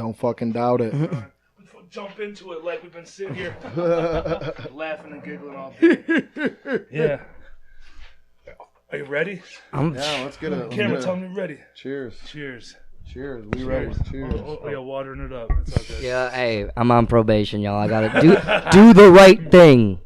Don't fucking doubt it. Jump into it like we've been sitting here laughing and giggling all day. Yeah. Are you ready? Yeah, let's get it. Camera, tell me you're ready. Cheers. Cheers. Cheers. We ready. Cheers. Oh, yeah, watering it up. It's all good. Yeah, hey, I'm on probation, y'all. I gotta do the right thing.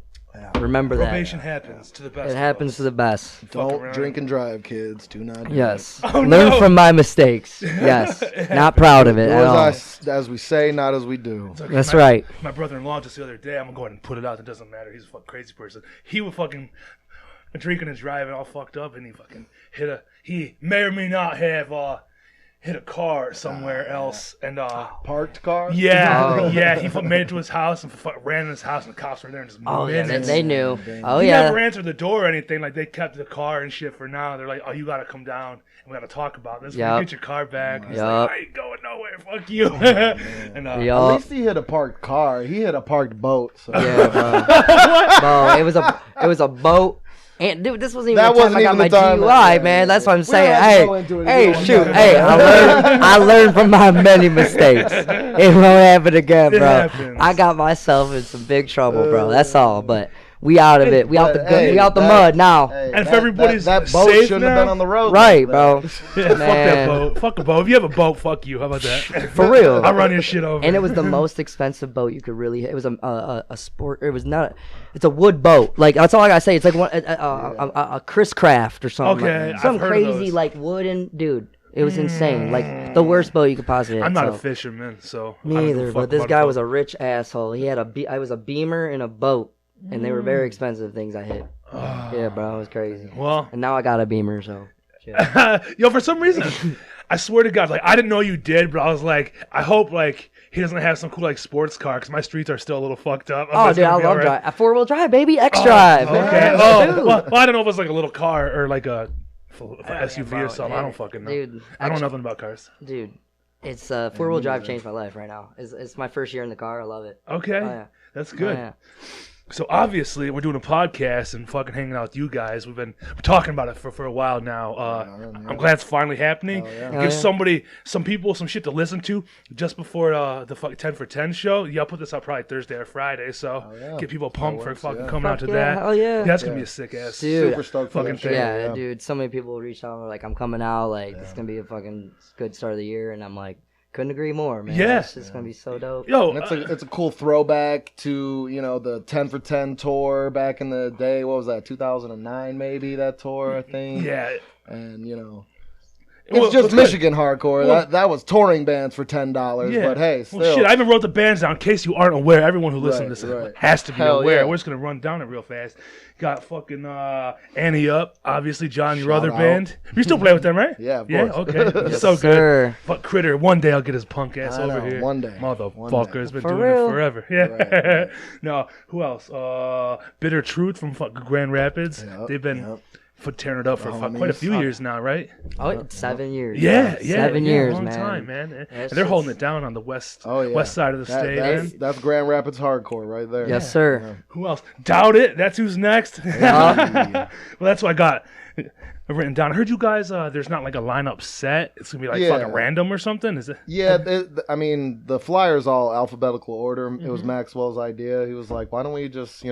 Remember that. Probation happens to the best. It happens to the best. Don't drink and drive, kids. Do not do Yes. Oh, Learn no. from my mistakes. Yes. Not proud of it at all. As we say, not as we do. Okay, That's right. My brother-in-law just the other day, I'm going to go ahead and put it out. It doesn't matter. He's a fucking crazy person. He was fucking drinking and driving all fucked up, and he fucking he may or may not have hit a car somewhere else, and Parked car? yeah, yeah, he made it to his house and ran in his house, and the cops were there and just Oh, yeah, minutes. they knew. Oh, He yeah. never answered the door or anything. Like, they kept the car and shit for now. They're like, oh, you gotta come down and we gotta talk about this. Yep. Get your car back. He's Yup. like, I ain't going nowhere. Fuck you. And At Yup. least he hit a parked car. He hit a parked boat. So. Yeah, bro. Bro, it was a boat. And dude, this wasn't even That the time wasn't I got even my the time DUI, man. That's what I'm saying. don't have to go into it if you Hey, don't shoot. want to. Hey, I learned from my many mistakes. It won't happen again, It bro. happens. I got myself in some big trouble, bro. That's all. But we out of it. We out the Hey, we out the that- mud now. Hey, And if everybody's that boat safe shouldn't now- have been on the road. Right, like bro. that. yeah, fuck that Man. boat. Fuck a boat. If you have a boat, fuck you. How about that? For real. I'll run your shit over. And it was the most expensive boat you could really hit. It was a sport. It was not. It's a wood boat. Like, that's all I gotta say. It's like a Chris Craft or something. Okay, Like, some I've heard of crazy those. like wooden dude. It was insane. Like the worst boat you could possibly hit. I'm not so. a fisherman, so I Me don't give a either. fuck But this about guy a was boat. a rich asshole. He had I was a Beamer and a boat, and they were very expensive things I hit. Yeah, bro, it was crazy. Well, And now I got a Beamer, so. Shit. yo, for some reason, I swear to God, like, I didn't know you did, but I was like, I hope, like, he doesn't have some cool, like, sports car, because my streets are still a little fucked up. Oh, dude, I love drive. A 4-wheel drive, baby. X drive. Okay. Yeah, Oh, dude. well, I don't know if it's like a little car or like a SUV or something. I don't fucking know. Dude, I don't know nothing about cars. Dude, it's 4-wheel drive changed my life right now. It's my first year in the car. I love it. Okay. Oh, yeah. That's good. Oh, yeah. So obviously we're doing a podcast and fucking hanging out with you guys. We're talking about it for a while now. I'm glad it's finally happening. Give some people some shit to listen to just before the 10 for 10 show. Yeah, I'll put this up probably Thursday or Friday. So get people pumped for fucking coming out to that. Hell yeah. That's gonna be a sick ass Dude, Super stoked for fucking that thing. shit. Yeah, dude. So many people reached out and were like, I'm coming out. Like, it's going to be a fucking good start of the year. And I'm like, couldn't agree more, man. Yeah. It's just going to be so dope. Yo, And it's a cool throwback to, the 10 for 10 tour back in the day. What was that, 2009 maybe, that tour, I think? yeah. And, it's Well, just good. Michigan hardcore. Well- that was touring bands for $10. Yeah. But hey, still. Well, shit, I even wrote the bands down in case you aren't aware. Everyone who listens to this right. has to be Hell aware. yeah. We're just going to run down it real fast. Got fucking Annie Up, obviously, John, your Shout other out. band. You still play with them, right? Yeah, of Yeah, course. okay. It's so good. Sir. Fuck Critter, one day I'll get his punk ass I over know, here. one day. Motherfucker's been For doing real? it forever. Yeah. No, who else? Bitter Truth from fucking Grand Rapids. Yep, They've been yep. tearing it up for homies. quite a few years now, right? Oh, it's 7 years. Yeah, bro. yeah. 7 years, long man. time, man. And That they're holding shit's- it down on the west Oh, yeah. west side of the state, man. That's Grand Rapids hardcore right there. Yes, sir. Who else? Doubt It. That's who's next. Well, that's what I got written down. I heard you guys. There's not like a lineup set. It's gonna be like Yeah. fucking random or something. Is it? Yeah, I mean, the flyer's all alphabetical order. It was Maxwell's idea. He was like, why don't we just,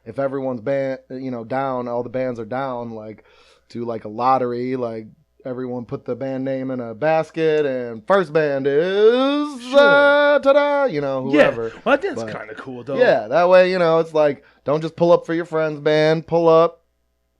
if everyone's down, all the bands are down, like, do like a lottery, like, everyone put the band name in a basket, and first band is, ta-da, whoever. Yeah. Well, that's But- kind of cool though. Yeah, that way, it's like, don't just pull up for your friend's band, pull up.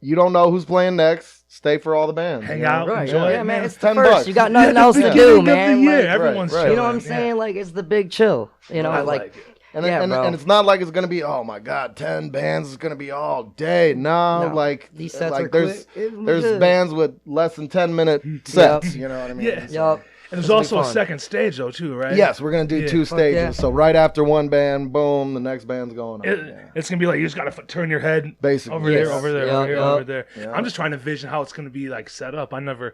You don't know who's playing next. Stay for all the bands. Hang you know? out. Right. Enjoy Yeah, it, man. man. It's the $10. first. You got nothing Yeah, else the to beginning do, of the man. year, Like, everyone's right. chilling. you know what I'm yeah. saying? Like, it's the big chill. I like like it. And, Yeah, and, bro. and it's not like it's gonna be, oh my god, 10 bands is gonna be all day. No, No. like These sets like are there's quick. It was there's good. bands with less than 10-minute sets. You know what I mean? Yeah. So- Yup. And there's This'll be also a fun. second stage though too, right? Yes, we're gonna do Yeah. 2 stages. yeah. So right after one band, boom, the next band's going on. It's gonna be like you just gotta turn your head Basically, over yes. there, over there, Yeah, over here, yeah. over there. Yeah. I'm just trying to envision how it's gonna be like set up. I never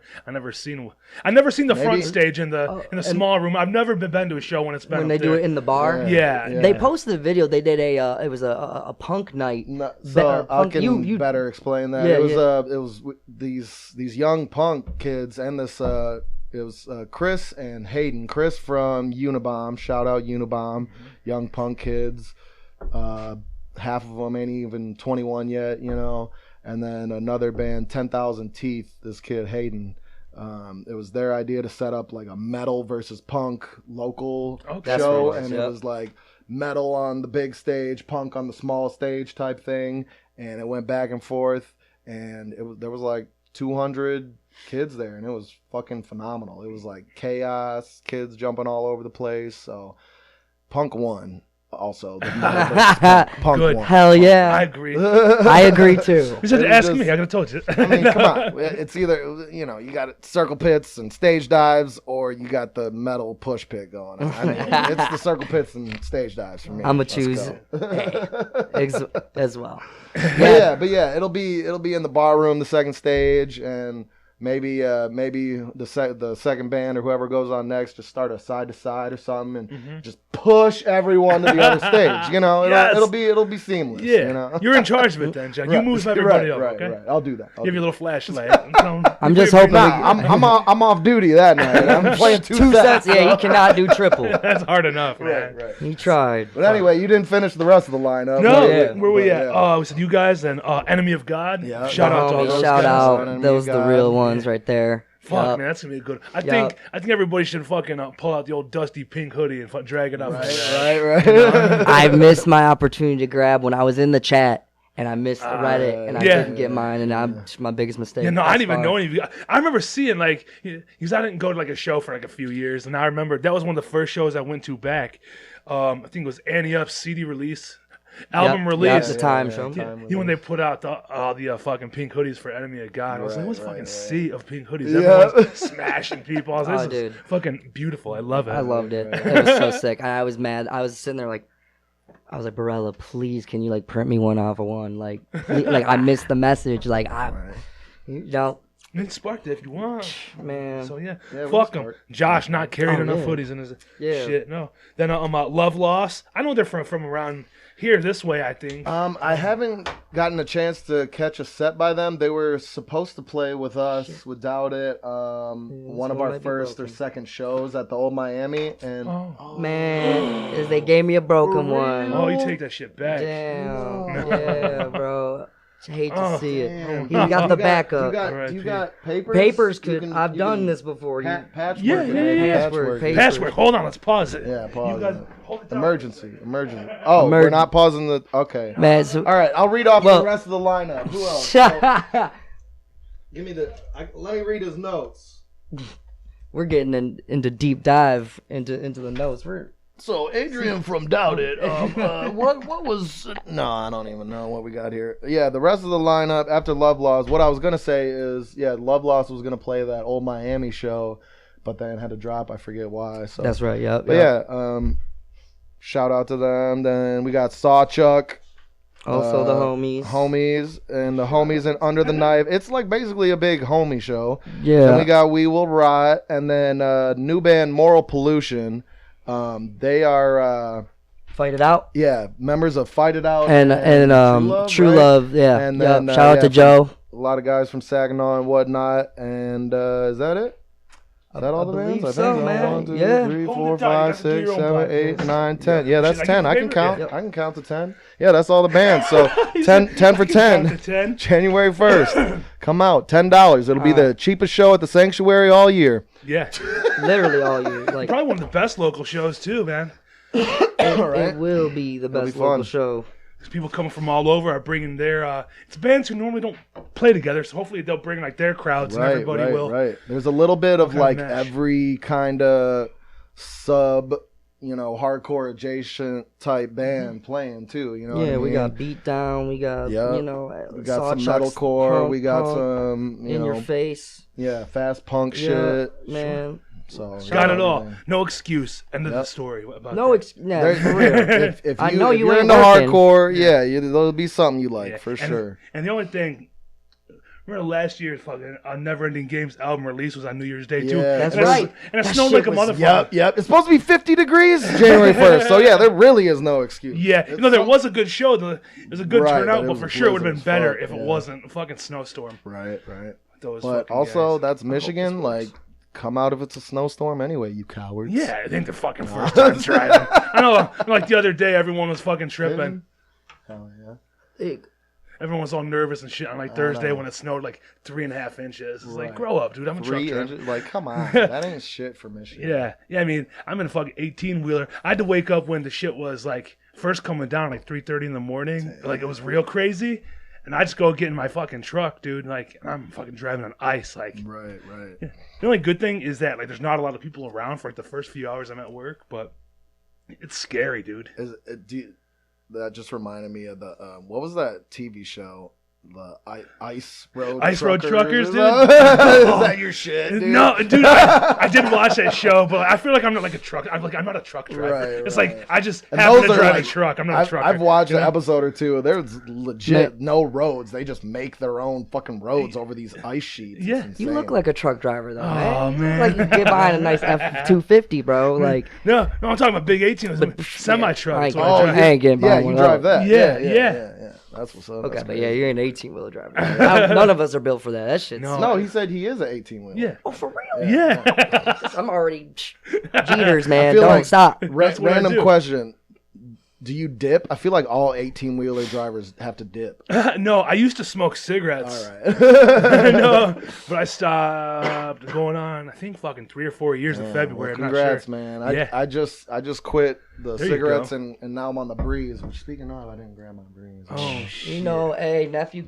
seen the front Maybe- stage in the small room. I've never been to a show when it's been When up they do there. it in the bar. Yeah. Yeah. They posted a video. They did it was a punk night. No, Be- so or I punk- can you- better explain that. Yeah, It was these young punk kids and this It was Chris and Hayden. Chris from Unabomb. Shout out Unabomb. Young punk kids. Half of them ain't even 21 yet, you know. And then another band, 10,000 Teeth. This kid Hayden. It was their idea to set up like a metal versus punk local show, and it was like metal on the big stage, punk on the small stage type thing, and it went back and forth, and there was like 200 kids there, and it was fucking phenomenal. It was like chaos, kids jumping all over the place. So punk won. Also, punk Good. won. Hell yeah. I agree. I agree too. You said to ask me. I could have told you. I mean, come on. It's either, you know, you got circle pits and stage dives, or you got the metal push pit going on. I mean, it's the circle pits and stage dives for me. I'm gonna choose as well. But yeah, it'll be in the bar room, the second stage, and maybe the second band or whoever goes on next just start a side to side or something and just push everyone to the other stage. You know, it'll be seamless. Yeah, you know? You're in charge of it then, John. You move everybody up. Okay, right. I'll do that. Give you a little flashlight. I'm just hoping. I'm off duty that night. I'm playing two sets. Yeah, you cannot do triple. That's hard enough, man. Right. He tried. But anyway, you didn't finish the rest of the lineup. No, where we at? We said you guys and Enemy of God. Yeah. Shout out to all those Shout guys. out. Those the real ones right there. Fuck, man, that's gonna be a good. I think everybody should fucking pull out the old dusty pink hoodie and drag it out. Right. I missed my opportunity to grab when I was in the chat, and I missed Reddit, and I didn't get mine, and it's my biggest mistake. Yeah, no, I didn't even know any of you. I remember seeing because I didn't go to a show for a few years, and I remember that was one of the first shows I went to back. I think it was Annie Up CD release. Album release. The time show. When they put out the fucking pink hoodies for Enemy of God, I was like, what's fucking sea of pink hoodies? Everyone's smashing people. I was like, this is fucking beautiful. I love it. I loved it. It was so sick. I was mad. I was sitting there I was like, Barella, please, can you print me one off of one? I missed the message. You know. Then spark it if you want, man. So yeah fuck him. Josh not carrying enough hoodies in his shit. No. Then Love Loss. I know they're from around here this way, I think. I haven't gotten a chance to catch a set by them. They were supposed to play with us, without it. One of our first or second shows at the Old Miami, and man, they gave me a broken one. Oh, you take that shit back. Damn. Yeah, bro. I hate to see it. You got the backup. You got papers? Papers could. I've done this before. Patchwork. Patchwork. Hold on, let's pause it. Yeah, pause you guys, it. Hold it down. Emergency. Oh, we're not pausing the. Okay. Man, all right, I'll read off the rest of the lineup. Who else? Give me let me read his notes. We're getting into deep dive into the notes. So Adrian from Doubted, what was? No, I don't even know what we got here. Yeah, the rest of the lineup after Love Loss. What I was gonna say is, Love Loss was gonna play that Old Miami show, but then had to drop. I forget why. So that's right. Yep. But shout out to them. Then we got Sawchuck. Also the homies, and the homies and Under the Knife. It's basically a big homie show. Yeah. Then we got We Will Rot, and then new band Moral Pollution. They are Fight It Out. Yeah, members of Fight It Out and True Love. Yeah. And then shout out to Joe. A lot of guys from Saginaw and whatnot. And is that it? Is that all the bands? I think man. 1, 2, 3, 4, 5, 6, 7, 8, 9, 10. Yeah, that's 10. I can count. I can count to 10. Yeah, that's all the bands. So 10 for 10. January 1st. Come out. $10. It'll be the cheapest show at the Sanctuary all year. Yeah. Literally all year. Probably one of the best local shows too, man. It will be the best local show. People coming from all over are bringing their it's bands who normally don't play together, so hopefully they'll bring their crowds, and everybody will. Right. There's a little bit of every kind of sub, hardcore adjacent type band playing too. You know. Yeah, we got Beatdown. We got we got some metalcore. We got some in your face. Yeah, fast punk shit. Man. So got it all. Man. No excuse. End of the story. What about for real. If I know you're into hardcore, there'll be something you like for sure. And the only thing, remember last year's fucking Never Ending Games album release was on New Year's Day too. That's right. And it snowed like a motherfucker. Yep. It's supposed to be 50 degrees January 1st. So there really is no excuse. Yeah, there was a good show. It was a good turnout, but for sure it would have been better if it wasn't a fucking snowstorm. Right. But also that's Michigan, come out if it's a snowstorm anyway, you cowards. Yeah, I think the fucking first time driving. I know, like the other day, everyone was fucking tripping. Hell yeah. Everyone was all nervous and shit on like Thursday when it snowed like 3.5 inches. It's like, grow up, dude. I'm a truck 3 driver. inches? Like, come on. That ain't shit for Michigan. Yeah. I mean, I'm in a fucking 18-wheeler. I had to wake up when the shit was like first coming down, like 3:30 in the morning. Like it was real crazy. And I just go get in my fucking truck, dude. Like I'm fucking driving on ice. Like Right. yeah. The only good thing is that like there's not a lot of people around for like the first few hours I'm at work, but it's scary, dude. That just reminded me of the what was that TV show? The Ice Road Truckers, dude. Is that your shit, dude? No, dude. I did watch that show, but I feel like I'm not like a truck. I'm not a truck driver. Right, it's right. like I just happen to drive a truck. I'm not a trucker. I've watched an episode or two. There's legit no roads. They just make their own fucking roads over these ice sheets. Yeah, you look like a truck driver though. Oh man, like you get behind a nice F-250, bro. Like no, I'm talking about big 18, semi truck. I ain't getting behind you one. drive that. Yeah. That's what's up. Okay, but yeah, you're an 18-wheeler driver. None of us are built for that. That shit's... No, he said he is an 18-wheeler. Yeah. Oh, for real? Yeah. I'm already... Jeeters, man. Don't Like, stop. Random question. Do you dip? I feel like all 18-wheeler drivers have to dip. No, I used to smoke cigarettes. All right. No, but I stopped going on, I think, fucking 3 or 4 years in February. Well, I'm congrats, not man. sure. I just quit the There you cigarettes go. and now I'm on the breeze. Which, speaking of, I didn't grab my breeze. Oh, shit. You know, hey, nephew...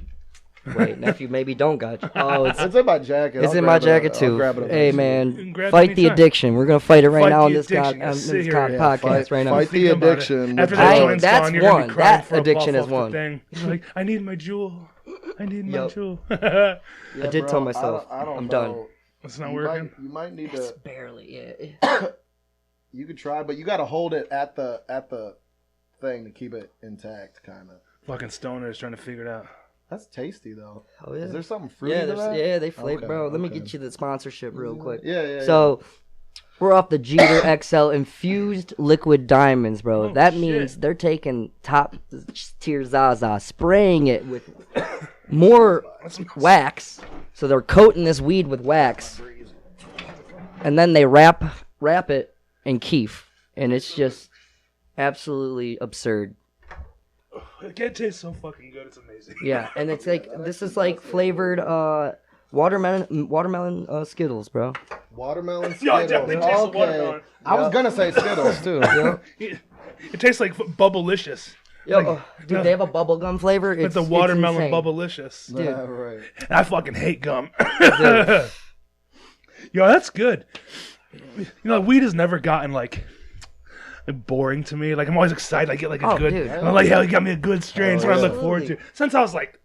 Wait, nephew, maybe don't got you. Oh, It's in my jacket. It's I'll in my grab it. jacket, I'll too. grab it Hey, You man, can grab it fight the anytime. addiction. We're going to fight it right Fight now the on this addiction. Yes, sit here. podcast Fight- right now. fight the Think about it. addiction. After with that I- joint's that's gone, you're gonna one. be crying That for a addiction puff is off the one. thing. You're like, I need my jewel. I need my Yup. jewel. I did bro, tell myself, I don't I'm know. done. It's not You working. might need It's to. barely, yeah. You could try, but you got to hold it at the thing to keep it intact, kind of. Fucking stoners trying to figure it out. That's tasty though. Oh, yeah. Is there something fruity Yeah, to there's, that? yeah, they flavor, Okay, bro. Let me okay. get you the sponsorship real quick. Yeah. So, we're off the Jeter XL infused liquid diamonds, bro. Oh, that shit. means they're taking top tier Zaza, spraying it with more wax. So they're coating this weed with wax, and then they wrap it in keef, and it's just absolutely absurd. It tastes so fucking good. It's amazing. Yeah, and it's like this is like flavored watermelon Skittles, bro. Watermelon Yo, it Skittles. definitely tastes like watermelon. I was gonna say Skittles too. It tastes like Bubblicious. Yo, dude, they have a bubblegum flavor. It's a watermelon insane. Bubblicious. Dude. Yeah, right. I fucking hate gum. Yo, that's good. You know, weed has never gotten like boring to me. Like I'm always excited. I get like a good. dude. I'm like, hell, you got me a good strain. So I look forward to. Absolutely. Since I was like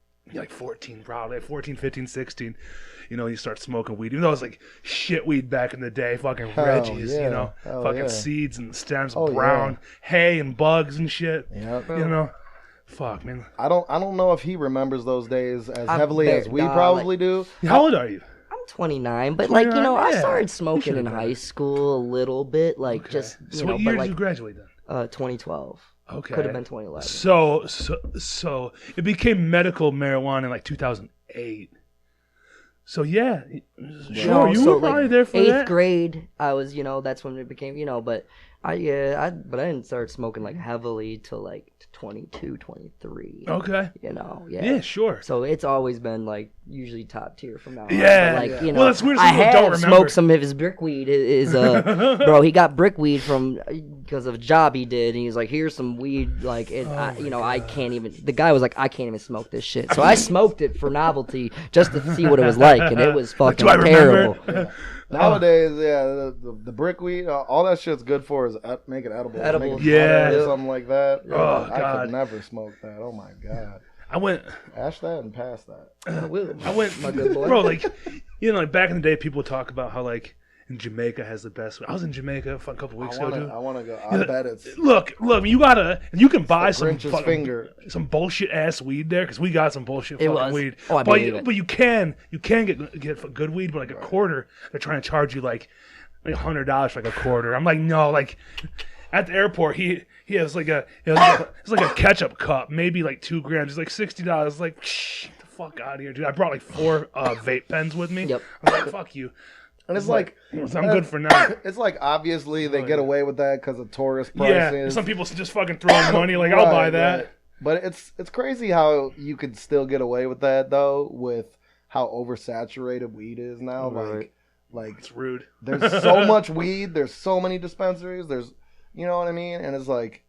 14, probably 14, 15, 16. You know, you start smoking weed. Even though it was like shit weed back in the day, fucking Hell Reggie's, yeah. you know, Hell fucking yeah. seeds and stems, Oh, brown hay and bugs and shit. Yep. You know, fuck, man. I don't know if he remembers those days as I heavily bet- as we nah, probably do. How old are you? I'm 29, but like, you know, 29, I yeah. started You smoking should've in done high it. school a little bit, like just, you So know, what year but did you like graduate then? 2012. Okay. Could have been 2011. So it became medical marijuana in like 2008. So yeah, sure, you were probably there for 8th that. grade, I was, you know, that's when it became, you know, but I didn't start smoking like heavily till like 22, 23. Okay. You know, yeah. Yeah, sure. So it's always been like usually top tier from now on. Yeah. But, like, Yeah. you know, Well, that's weird, some I people have don't remember. smoked some of his brickweed. Bro, he got brickweed from because of a job he did, and he was like, "Here's some weed." Like, I can't even. The guy was like, "I can't even smoke this shit." So I smoked it for novelty just to see what it was like, and it was fucking Do I remember? terrible. Nowadays, yeah, the brickweed, all that shit's good for is make it edible. Edible. Make it Yeah. powder or something like that. Oh, I God. could never smoke that. Oh my god. I went, Ash that and pass that. My good boy. bro. Like, you know, like back in the day, people talk about how like in Jamaica has the best. I was in Jamaica a couple weeks ago, dude. I want to go. I bet it's Look, you can buy some Grinch's fucking, finger. some bullshit ass weed there because we got some bullshit It fucking was. weed. Oh, I believe it. But you can get good weed, but like a quarter, they're trying to charge you like $100 for like a quarter. I'm like, no, like at the airport, he has like it's like a ketchup cup, maybe like 2 grams. It's like $60. Like, shh, get the fuck out of here, dude. I brought like 4 vape pens with me. Yep. I was like, fuck you. And it's like, I'm good for now. It's like obviously they get away with that because of tourist prices. Yeah, some people just fucking throwing money like I'll buy that. Right. But it's crazy how you could still get away with that though, with how oversaturated weed is now. Right. Like it's rude. There's so much weed. There's so many dispensaries. There's, you know what I mean? And it's like,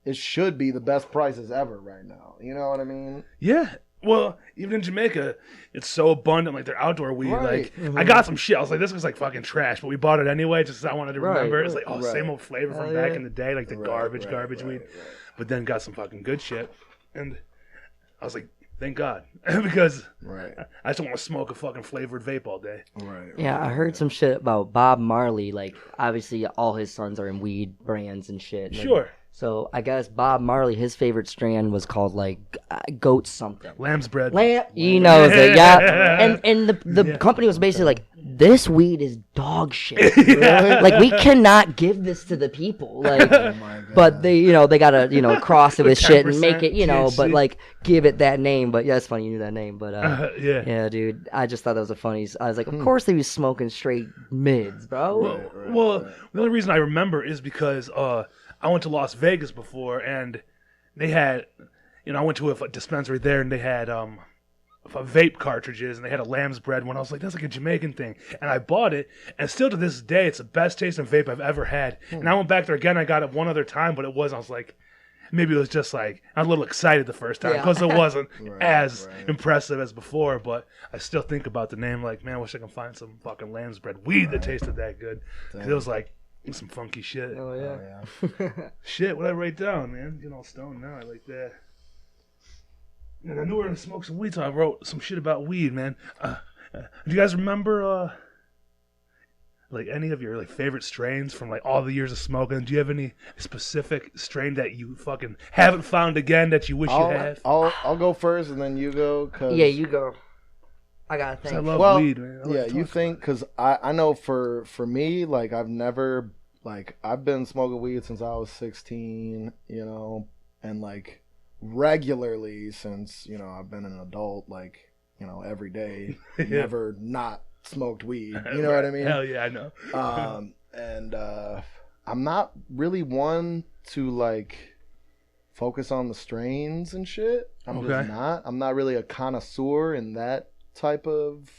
it should be the best prices ever right now. You know what I mean? Yeah. Well, even in Jamaica, it's so abundant. Like their outdoor weed. Right. Like I got some shit. I was like, this was like fucking trash, but we bought it anyway just because I wanted to remember. It's like, same old flavor from back in the day, like the garbage weed. But then got some fucking good shit, and I was like, thank God, because I just don't want to smoke a fucking flavored vape all day. Right. Yeah, I heard some shit about Bob Marley. Like, obviously, all his sons are in weed brands and shit. Sure. So I guess Bob Marley, his favorite strand was called like goat something. Lamb's bread. He knows it, yeah. And the company was basically like, this weed is dog shit. Like we cannot give this to the people. Like, but they gotta cross it with shit and make it THC. But like give it that name. But yeah, it's funny you knew that name. But yeah, dude, I just thought that was a funny. I was like, of course they was smoking straight mids, bro. Well, the only reason I remember is because I went to Las Vegas before, and they had, I went to a dispensary there, and they had vape cartridges, and they had a lamb's bread one. I was like, that's like a Jamaican thing. And I bought it, and still to this day, it's the best tasting vape I've ever had. And I went back there again. I got it one other time, but I was like, maybe it was just like, I was a little excited the first time, because it wasn't as impressive as before, but I still think about the name, like, man, I wish I could find some fucking lamb's bread weed that tasted that good. Because it was like, some funky shit. Oh yeah. Shit, what I write down, man? Getting all stoned now. I like that. And I knew we were gonna smoke some weed, so I wrote some shit about weed, man. Do you guys remember like any of your like favorite strains from like all the years of smoking? Do you have any specific strain that you fucking haven't found again that you wish you had? I'll go first and then you go. Yeah, you go. I gotta think. I love weed, man. You think, because I know for me, like I've been smoking weed since I was 16, and like regularly since, I've been an adult, like, every day, never not smoked weed. You know what I mean? Hell yeah, I know. And I'm not really one to like focus on the strains and shit. I'm not really a connoisseur in that type of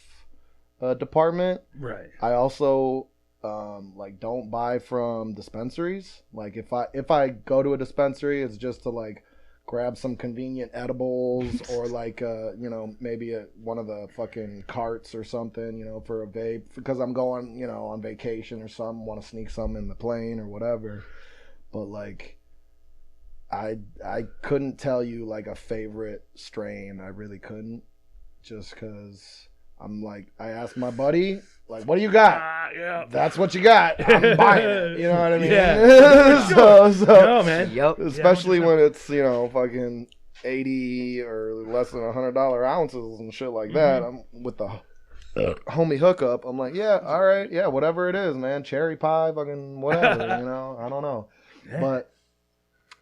department. Right. I also like don't buy from dispensaries. Like if I go to a dispensary, it's just to like grab some convenient edibles or like maybe one of the fucking carts or something, for a vape, because I'm going on vacation or something, want to sneak some in the plane or whatever. But like I couldn't tell you like a favorite strain. I really couldn't. Just because I'm like, I asked my buddy, like, what do you got? Yeah. That's what you got. I'm buying it. You know what I mean? Yeah. so no, man. Yep. Especially when it's, fucking 80 or less than $100 ounces and shit like that. I'm with the homie hookup. I'm like, yeah, all right. Yeah, whatever it is, man. Cherry pie, fucking whatever, I don't know. Yeah. But,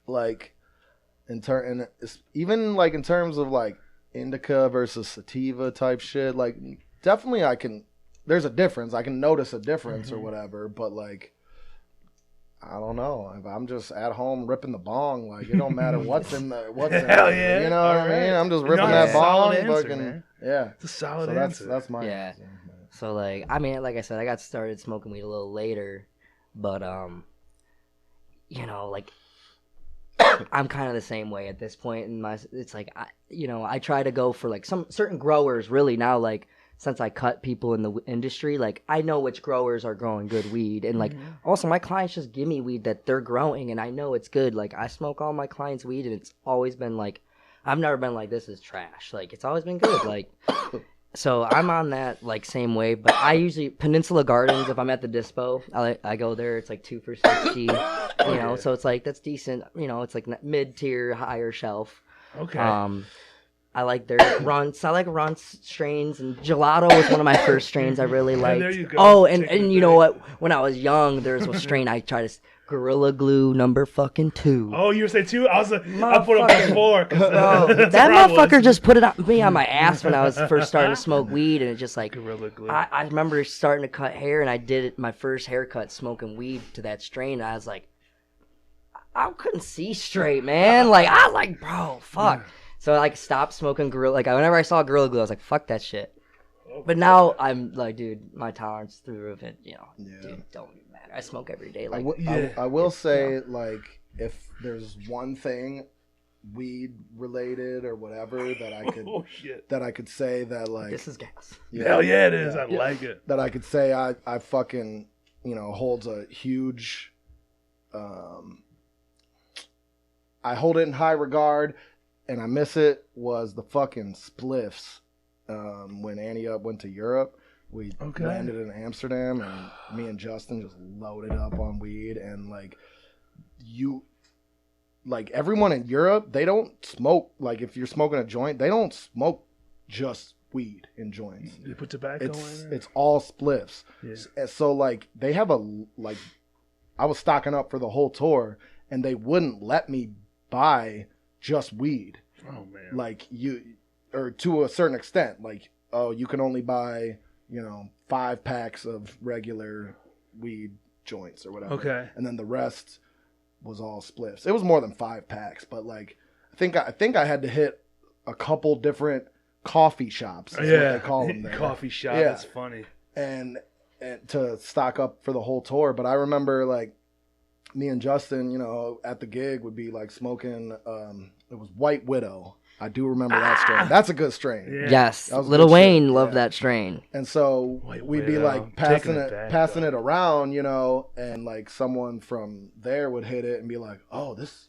like, even, like, in terms of, like, indica versus sativa type shit, like definitely there's a difference. I can notice a difference or whatever, but like I don't know. If I'm just at home ripping the bong, like it don't matter what's in there. Hell yeah. You know what I mean? I'm just ripping that bong. Answer, yeah. It's a solid answer. answer. That's my answer. So like, I mean, like I said, I got started smoking weed a little later, but like I'm kind of the same way at this point in my. It's like I try to go for like some certain growers. Really now, like since I cut people in the industry, like I know which growers are growing good weed, and like also my clients just give me weed that they're growing, and I know it's good. Like I smoke all my clients' weed, and it's always been like I've never been like this is trash. Like it's always been good. Like. So I'm on that like same way, but I usually Peninsula Gardens. If I'm at the dispo, I go there. It's like 2 for $60, So it's like that's decent. It's like mid tier, higher shelf. Okay. I like their runts. I like runts strains, and gelato was one of my first strains I really liked. There you go. Oh, and you know what? When I was young, there was a strain I tried to Gorilla Glue number fucking 2. Oh, you were saying 2? I put up a 4. Bro, that motherfucker just put it on me on my ass when I was first starting to smoke weed, and it just like Gorilla Glue. I remember starting to cut hair, and I did it my first haircut smoking weed to that strain. And I was like, I couldn't see straight, man. Like I was like, bro, fuck. So I like stopped smoking Gorilla. Like whenever I saw Gorilla Glue, I was like, fuck that shit. But now I'm like, dude, my tolerance through the roof. And dude, don't even matter. I smoke every day. Like I will say, like, if there's one thing weed related or whatever that I could that I could say that like this is gas. Hell yeah, it is. I like it. That I could say I fucking holds a huge I hold it in high regard and I miss it was the fucking spliffs. When Annie Up went to Europe, we landed in Amsterdam, and me and Justin just loaded up on weed. And everyone in Europe, they don't smoke. Like if you're smoking a joint, they don't smoke just weed in joints. You put tobacco in it? It's all spliffs. Yeah. So like they have I was stocking up for the whole tour, and they wouldn't let me buy just weed. Oh man. Like or to a certain extent, like, oh, you can only buy, 5 packs of regular weed joints or whatever. Okay. And then the rest was all spliffs. It was more than 5 packs, but like, I think I had to hit a couple different coffee shops. Is what they call them there. Coffee shop. Yeah. That's funny. And to stock up for the whole tour. But I remember like me and Justin, at the gig would be like smoking. It was White Widow. I do remember that strain. That's a good strain. Yeah. Yes, Lil Wayne loved that strain. And so we'd be like passing it around, and like someone from there would hit it and be like, "Oh, this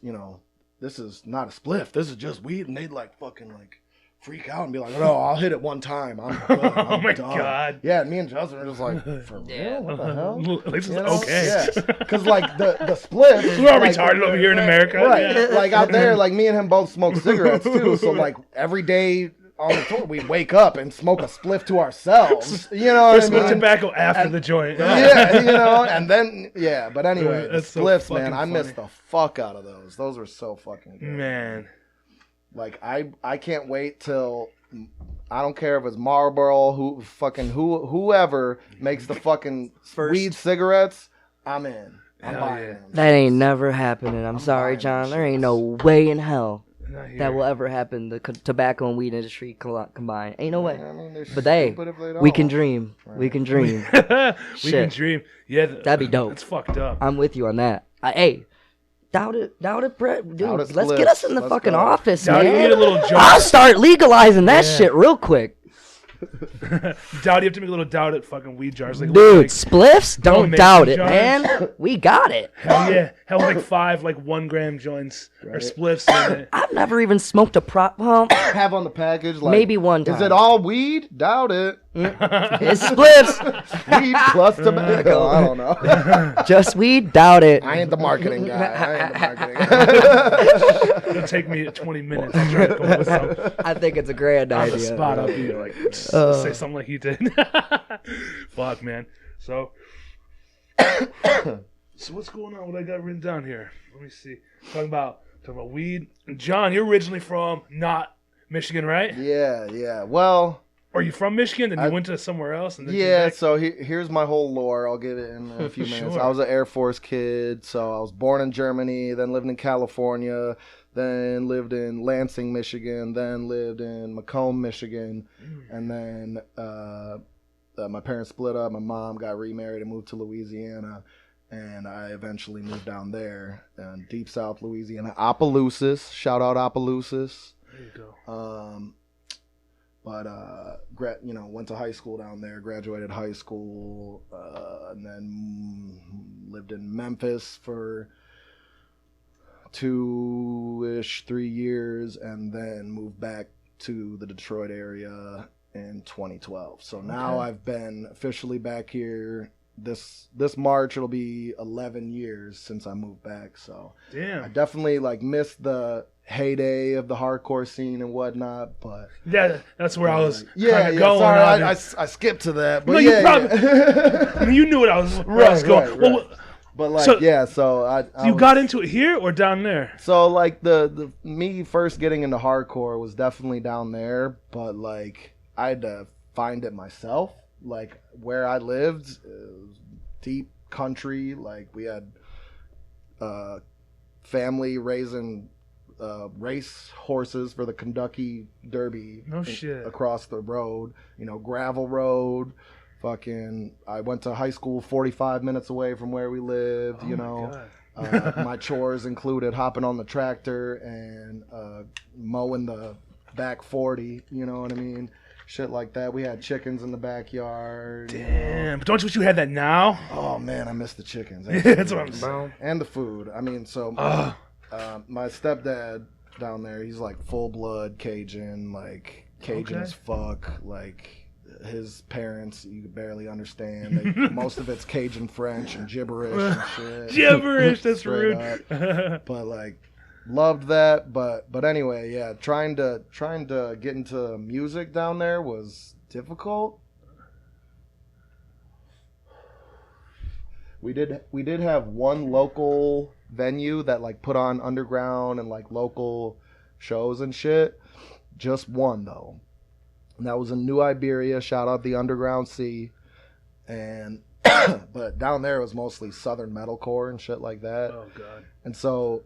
is not a spliff. This is just weed." And they'd like fucking like freak out and be like, "No, I'll hit it one time. I'm good. Oh my god." Yeah, and me and Justin were just like, "For real? What the hell?" At least it's okay. Yeah, because like the spliff. We're all retarded over here in America, right? Yeah. Like out there, like me and him both smoke cigarettes too. So like every day on the tour, we wake up and smoke a spliff to ourselves. You know what I mean? Smoke tobacco after the joint. Yeah, and then but anyway, the so spliffs, man, funny. I miss the fuck out of those. Those were so fucking good. Man. Like I can't wait till I don't care if it's Marlboro, whoever makes the fucking weed cigarettes, I'm in. I'm buying them. That ain't never happening. I'm sorry, John. There ain't no way in hell that will ever happen. The tobacco and weed industry combined. Ain't no way. I mean, but we can dream. Right. We can dream. We can dream. Yeah, that'd be dope. It's fucked up. I'm with you on that. Hey. Doubt it, Brett. Dude, let's spliffs. get us in the fucking office, Doubt man. you need a little I'll start legalizing that shit real quick. Doubt you have to make a little doubt at fucking weed jars. Like, dude, spliffs? Don't doubt it, jars. man. We got it. Hell yeah. Hell, like 5 1 gram joints or spliffs in it. I've never even smoked a well, have on the package like maybe one time. Is it all weed? Doubt it. It's spliffs. Weed plus tobacco. I don't know. Just weed? Doubt it. I ain't the marketing guy. It'll take me 20 minutes to try to come up with something. I think it's a grand On idea. the spot, I'll be like, say something like he did. Fuck, man. So what's going on? What I got written down here? Let me see. Talking about weed. John, you're originally from not Michigan, right? Yeah. Well, are you from Michigan? Then you went to somewhere else? And then so here's my whole lore. I'll get it in a few minutes. Sure. I was an Air Force kid, so I was born in Germany, then lived in California, then lived in Lansing, Michigan, then lived in Macomb, Michigan, and then my parents split up. My mom got remarried and moved to Louisiana, and I eventually moved down there in Deep South Louisiana. Opelousas, shout out Opelousas. There you go. But went to high school down there, graduated high school, and then lived in Memphis for 2-ish, 3 years, and then moved back to the Detroit area in 2012. So now I've been officially back here. This March it'll be 11 years since I moved back. So damn, I definitely missed the heyday of the hardcore scene and whatnot, but that's where I was going. Sorry, I skipped to that, but no, you probably I mean, you knew what I was going. Right. Well, But like, so I you got into it here or down there? So like the me first getting into hardcore was definitely down there, but like I had to find it myself. Like where I lived, it was deep country. Like we had family raising race horses for the Kentucky Derby. No shit. Across the road, gravel road. Fucking, I went to high school 45 minutes away from where we lived. My chores included hopping on the tractor and mowing the back 40. You know what I mean? Shit like that. We had chickens in the backyard. Damn. But don't you wish you had that now? Oh, man, I miss the chickens. That's what I'm saying. And the food. I mean, so my stepdad down there, he's like full-blood Cajun, like Cajun as fuck. Like, his parents, you could barely understand. Most of it's Cajun French and gibberish and shit. Gibberish, that's rude. But, like, loved that, but anyway, yeah, trying to get into music down there was difficult. We did have one local venue that like put on underground and like local shows and shit. Just one though. And that was in New Iberia. Shout out the Underground Sea. And but down there it was mostly southern metalcore and shit like that. Oh god. And so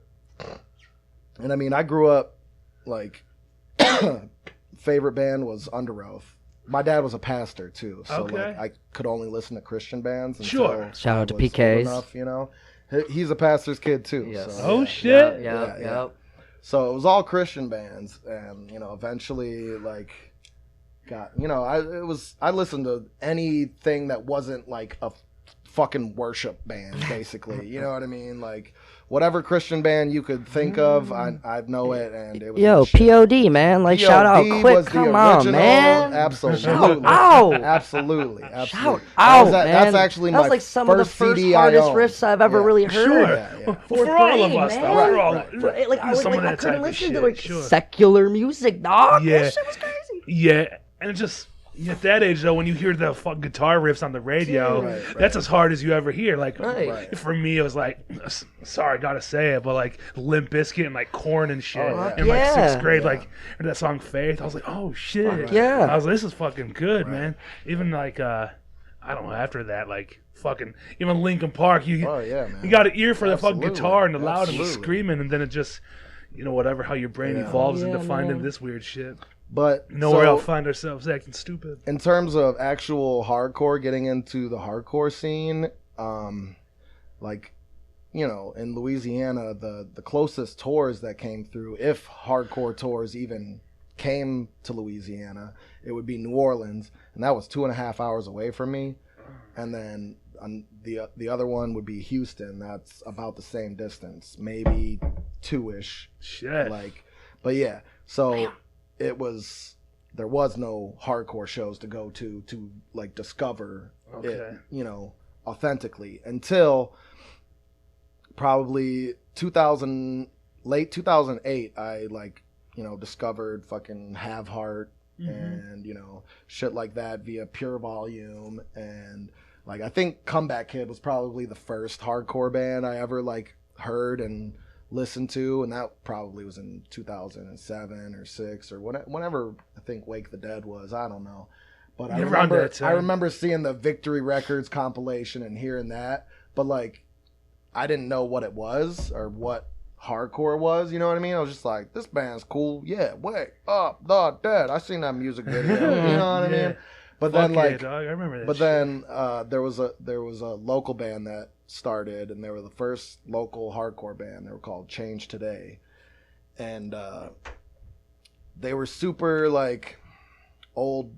and I mean, I grew up, like, favorite band was Under Oath. My dad was a pastor, too. So, like, I could only listen to Christian bands. Sure. Shout out to PKs. Enough, He's a pastor's kid, too. Yes. So, shit. Yep. So, it was all Christian bands. And, eventually, like, I listened to anything that wasn't, like, a fucking worship band, basically. You know what I mean? Like, whatever Christian band you could think of, I know it, and it was POD, man. Like, shout out quick. Come on, man. Absolutely. Shout out. Absolutely. Shout out, man. That's actually that's my like some of the first CD hardest riffs I've ever really heard. Sure. For all of us, though. For all of us. Like, I couldn't listen to, like, sure. secular music, dog. Yeah. That shit was crazy. Yeah, and it just... At that age, though, when you hear the fucking guitar riffs on the radio, that's as hard as you ever hear. Like, for me, it was like, sorry, gotta say it, but like Limp Bizkit and like Korn and shit. In like sixth grade, like that song Faith, I was like, oh shit. Yeah. I was like, this is fucking good, man. Even like, I don't know, after that, like fucking, even Linkin Park, you got an ear for the fucking guitar and the loud and the screaming, and then it just, whatever, how your brain evolves into finding this weird shit. But nowhere else find ourselves acting stupid. In terms of actual hardcore, getting into the hardcore scene, like, in Louisiana, the closest tours that came through, if hardcore tours even came to Louisiana, it would be New Orleans, and that was 2.5 hours away from me. And then the other one would be Houston. That's about the same distance, maybe 2-ish. Shit. Like, but yeah, so. There was no hardcore shows to go to like discover it, authentically until probably late 2008. I discovered fucking Have Heart and shit like that via Pure Volume, and like I think Comeback Kid was probably the first hardcore band I ever like heard and listened to, and that probably was in 2007 or 6 or whenever I think Wake the Dead was. I don't know, but I remember seeing the Victory Records compilation and hearing that, but like I didn't know what it was or what hardcore was. You know what I mean? I was just like, this band's cool. Yeah, Wake Up the Dead. I seen that music video. You know what I mean? But then dog. I remember that. But then there was a local band that started, and they were the first local hardcore band. They were called Change Today, and they were super like old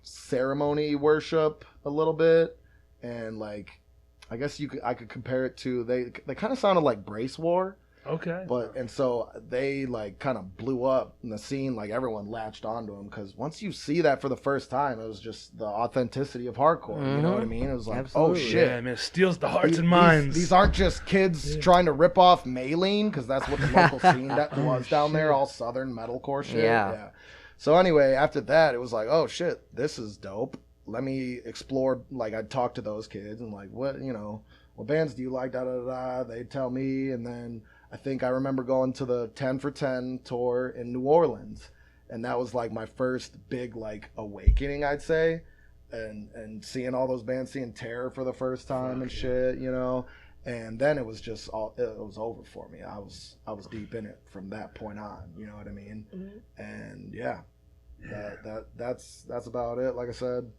ceremony worship a little bit, and like I guess I could compare it to they kind of sounded like Brace War. Okay. And so they like kind of blew up in the scene. Like everyone latched onto them because once you see that for the first time, it was just the authenticity of hardcore. You know what I mean? It was like, Absolutely. Oh shit, yeah, man, it steals the hearts and minds. These aren't just kids trying to rip off Maylene, because that's what the local scene that was down there, all southern metalcore shit. Yeah. So anyway, after that, it was like, oh shit, this is dope. Let me explore. Like I'd talk to those kids and like, what what bands do you like? Da da da. They'd tell me, and then I think I remember going to the 10 for 10 tour in New Orleans, and that was like my first big like awakening, I'd say, and seeing all those bands, seeing Terror for the first time and shit, you know. And then it was just it was over for me. I was deep in it from that point on, you know what I mean? Mm-hmm. And yeah. That's about it. Like I said,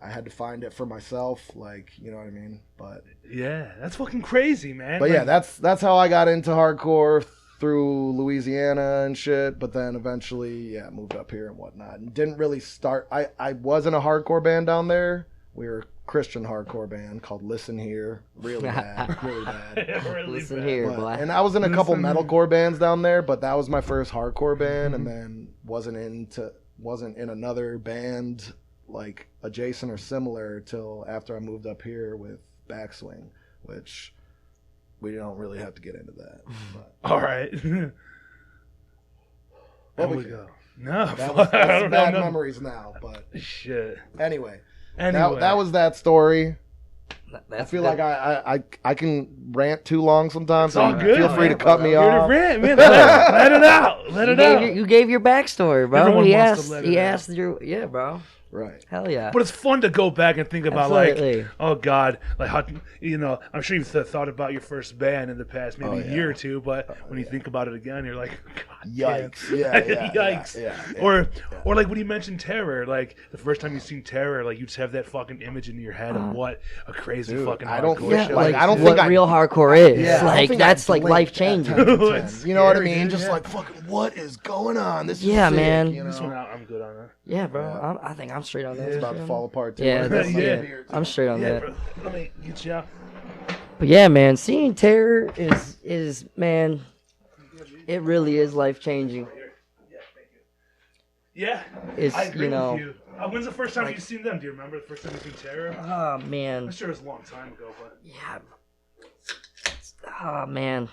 I had to find it for myself, like, you know what I mean? But yeah, that's fucking crazy, man. But yeah, that's how I got into hardcore, through Louisiana and shit. But then eventually, yeah, moved up here and whatnot, and didn't really start. I was in a hardcore band down there. We were a Christian hardcore band called Listen Here. Really bad, really bad. Really Listen bad. here, boy. And I was in a couple metalcore bands down there, but that was my first hardcore band, and then wasn't in another band like adjacent or similar till after I moved up here with Backswing, which we don't really have to get into that. But. All right. There we go. No, that's I don't bad know. memories now, but shit. Anyway. That was that story. That's I feel like I can rant too long sometimes. It's all good. Feel free to cut me You're off. to rant, man. Let it out. Let it out. You gave your backstory, bro. Everyone He wants asked. to let it He out. asked your. Yeah, bro. Right. Hell yeah. But it's fun to go back and think about, Absolutely. like, oh God, like how, you know, I'm sure you've thought about your first band in the past maybe a year or two, but when you think about it again, you're like, God Yikes. damn. Yeah. Yikes. Yeah. Or like when you mentioned Terror, like the first time you seen Terror, like you just have that fucking image in your head of what a crazy fucking I don't hardcore think- show like, is. I don't what think real hardcore is. Yeah, I don't like think that's I like blinked life at changing. 10 to 10. It's You know what I scary, mean? dude, Just yeah. like, fucking, what is going on? This is Yeah, sick, man. You know? This one I'm good on that. Yeah, bro. I think I'm straight on that. It's about to fall apart too. Yeah, that's, Yeah. yeah. I'm straight on Yeah, that. bro. Let me get you out. But yeah, man, seeing Terror is man, it really is life changing. Yeah, It's, I agree you know, with you. When's the first time you seen them? Do you remember the first time you seen Terror? Oh man, I'm sure it was a long time ago, but yeah. Oh man.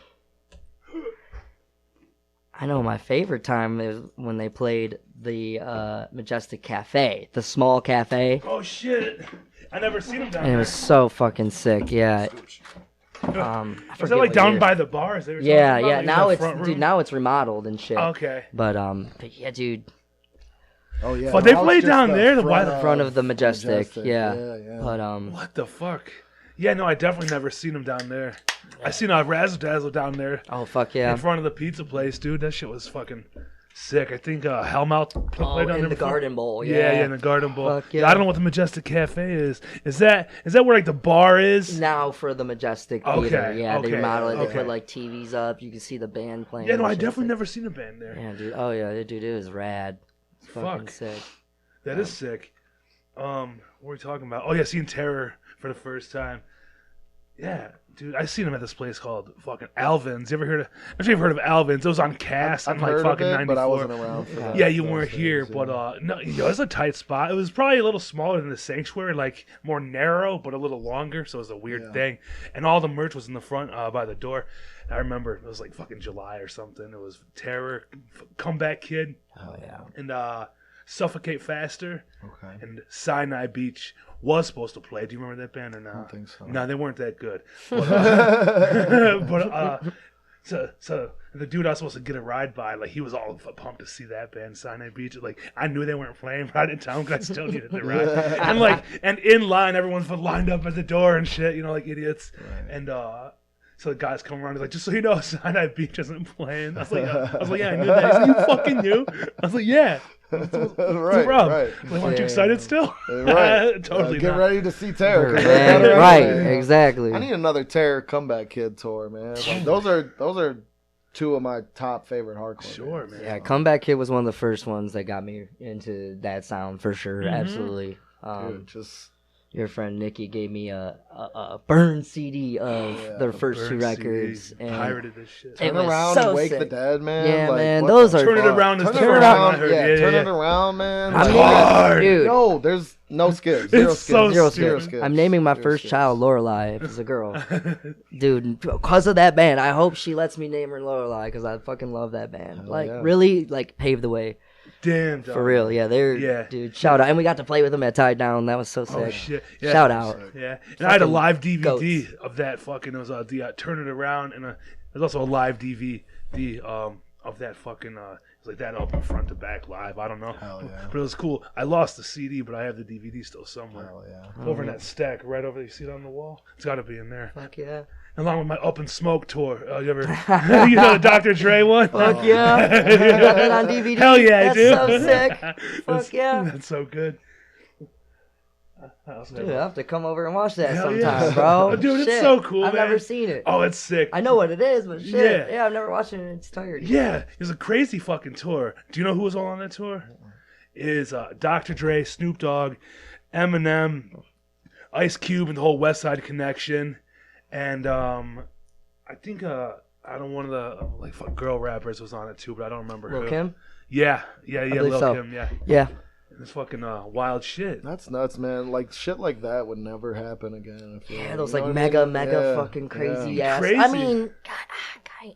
I know my favorite time is when they played the Majestic Cafe, the small cafe, oh shit, I never seen them down and it there. was so fucking sick. Yeah. I Was forget that like what down year. by the bars? They were Yeah, talking about? yeah. Like, Now that it's front room? now it's remodeled and shit. Okay. But yeah, dude, Oh yeah. But they now it's played just down there, the front of the Majestic. Yeah. Yeah. But What the fuck? Yeah, no, I definitely never seen them down there. I seen a Razzle Dazzle down there oh fuck yeah. in front of the pizza place, dude. That shit was fucking sick. I think Hellmouth played down in there the before. Garden Bowl. Yeah, Yeah, in the Garden Bowl. Fuck yeah. I don't know what the Majestic Cafe is. Is that where like the bar is? Now for the Majestic Okay, Theater. Yeah, okay, they remodeled it. They okay. put like TVs up. You can see the band playing. Yeah, no, and I shit. definitely never seen a band there. Yeah, dude. Oh yeah, dude, it was rad. It's fucking Fuck. sick. That is sick. What were we talking about? Oh yeah, seeing Terror for the first time. Yeah, dude, I seen him at this place called fucking Alvin's. You ever heard of? I'm sure you've heard of Alvin's. It was on Cass I've in like heard fucking of it, '94. but I wasn't around for that. Yeah, you those weren't days, here, yeah. but no, it was a tight spot. It was probably a little smaller than the Sanctuary, like more narrow, but a little longer. So it was a weird thing. And all the merch was in the front by the door. And I remember it was like fucking July or something. It was Terror, Comeback Kid, Oh yeah. and Suffocate Faster, Okay. and Sinai Beach was supposed to play. Do you remember that band or not? I don't think so. No, they weren't that good. But, so the dude I was supposed to get a ride by, like he was all pumped to see that band, Sinai Beach. Like I knew they weren't playing, but I didn't tell him because I still needed the ride. And in line, everyone's lined up at the door and shit, you know, like idiots. Right. And so the guys come around, he's like, just so you know, Sinai Beach isn't playing. I was like, yeah, I knew that. He's like, you fucking knew? I was like, yeah. What's the problem? right. Like, aren't you excited still? Right. Totally Get not. ready to see Terror. 'cause Man, they're right, anyway. exactly. I need another Terror Comeback Kid tour, man. Like, those are two of my top favorite hardcore. Sure, bands. man. Yeah, Comeback Kid was one of the first ones that got me into that sound for sure. Mm-hmm. Absolutely. Dude, just Your friend Nikki gave me a burn CD of their first two Burn records, CD. and Pirated this shit. It turn was around so and wake sick. the dead, man. Yeah, like, man, what those the are- Turn It fuck? Around is Turn the it first around, one I heard. Yeah, turn yeah. it around, man. I'm Like, hard. dude. no, there's no skips. Zero It's so skips. stupid. skips. I'm naming my Zero first skips. child Lorelai if it's a girl. Dude, because of that band, I hope she lets me name her Lorelai because I fucking love that band. Hell Like, yeah. really, like, paved the way. Damn, dog. For real, yeah, dude, shout out. And we got to play with them at Tie Down. That was so sick. Oh, shit. Yeah. Shout out. Yeah. And I had a live DVD goats. of that fucking, it was the Turn It Around, and there's also a live DVD of that fucking, it's like that album front to back live. I don't know. Hell yeah. But it was cool. I lost the CD, but I have the DVD still somewhere. Hell yeah. Over in that stack right over there. You see it on the wall? It's got to be in there. Fuck yeah. Along with my Up in Smoke tour. You ever, you know the Dr. Dre one? Fuck yeah. I got that on DVD. Hell yeah, That's dude. so sick. Fuck yeah. That's so good. Dude, I'll have to come over and watch that Hell sometime, yeah. bro. Dude, it's Shit. so cool, I've man. never seen it. Oh, it's sick. I know what it is, but shit. Yeah. Yeah, I've never watched it in its entirety. Yeah, it was a crazy fucking tour. Do you know who was all on that tour? Is Dr. Dre, Snoop Dogg, Eminem, Ice Cube, and the whole West Side Connection, and I think one of the like girl rappers was on it too, but I don't remember Lil' who. Kim? Yeah, believe Lil' so. Kim, yeah. Yeah. It's fucking wild shit. That's nuts, man. Like shit like that would never happen again. I feel Yeah, like. those You know like what I mean? mega Yeah, fucking crazy yeah. ass. Crazy. I mean, God,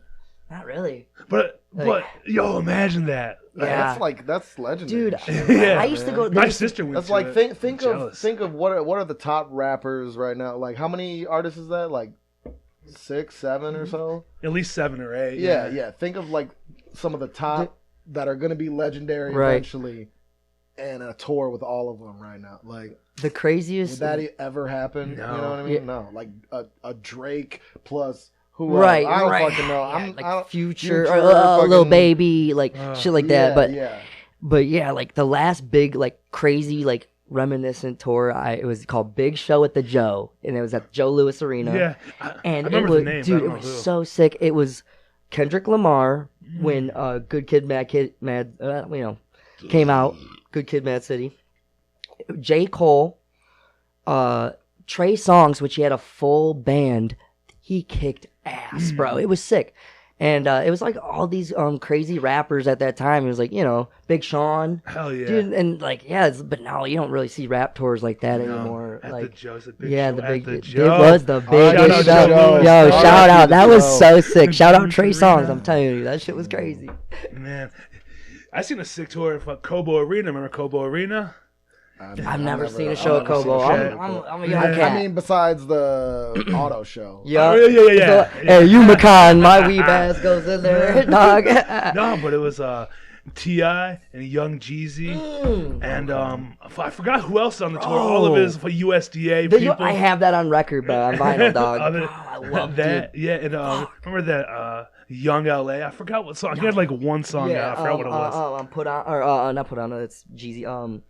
not really. But Like- yo, imagine that. Yeah. That's legendary. Dude, shit. Yeah, I used to go. My sister went That's to like it. think I'm of jealous. what are the top rappers right now? Like how many artists is that? Like 6, 7 or so? At least 7 or 8. Yeah. Think of like some of the top that are gonna be legendary Right. eventually, and a tour with all of them right now. Like The craziest. would that ever happen? No. You know what I mean? Yeah. No. Like a Drake plus who? Right, I don't right. fucking know. Yeah, I like don't- Future, fucking- Lil Baby, like shit like that. Yeah, But yeah, like the last big, like crazy, like reminiscent tour, it was called Big Show at the Joe, and it was at Joe Louis Arena. Yeah. And I it remember was, the names. I dude, don't it know was who. so sick. It was Kendrick Lamar when Good Kid, Mad, came out. Good Kid, Mad City. J. Cole, Trey Songz, which he had a full band. He kicked ass, bro. It was sick. And it was like all these crazy rappers at that time. It was like, Big Sean. Hell yeah. Dude, and like, but now you don't really see rap tours like that anymore. At like, the Joe's, the big yeah, show the at big, the it Joe. was the Shout biggest out show. to Joe. Yo, Shout shout out out. to That was Joe. so sick. Shout out Trey Louis Songz. Arena. I'm telling you, that shit was crazy. Man, I seen a sick tour of Cobo Arena. Remember Cobo Arena? I've never seen a show at Kobo. I'm a young cat. I mean, besides the auto show. yeah. Oh, yeah. Hey, you Macan, my weeb ass goes in there, dog. No, but it was T.I. and Young Jeezy. And I forgot who else on the tour. All of his USDA people. I have that on record, but on vinyl, dog. Other- I love that. Yeah, and remember that Young LA? I forgot what song. He had like one song. Yeah, I forgot what it was. Put on, or not Put On. It's Jeezy.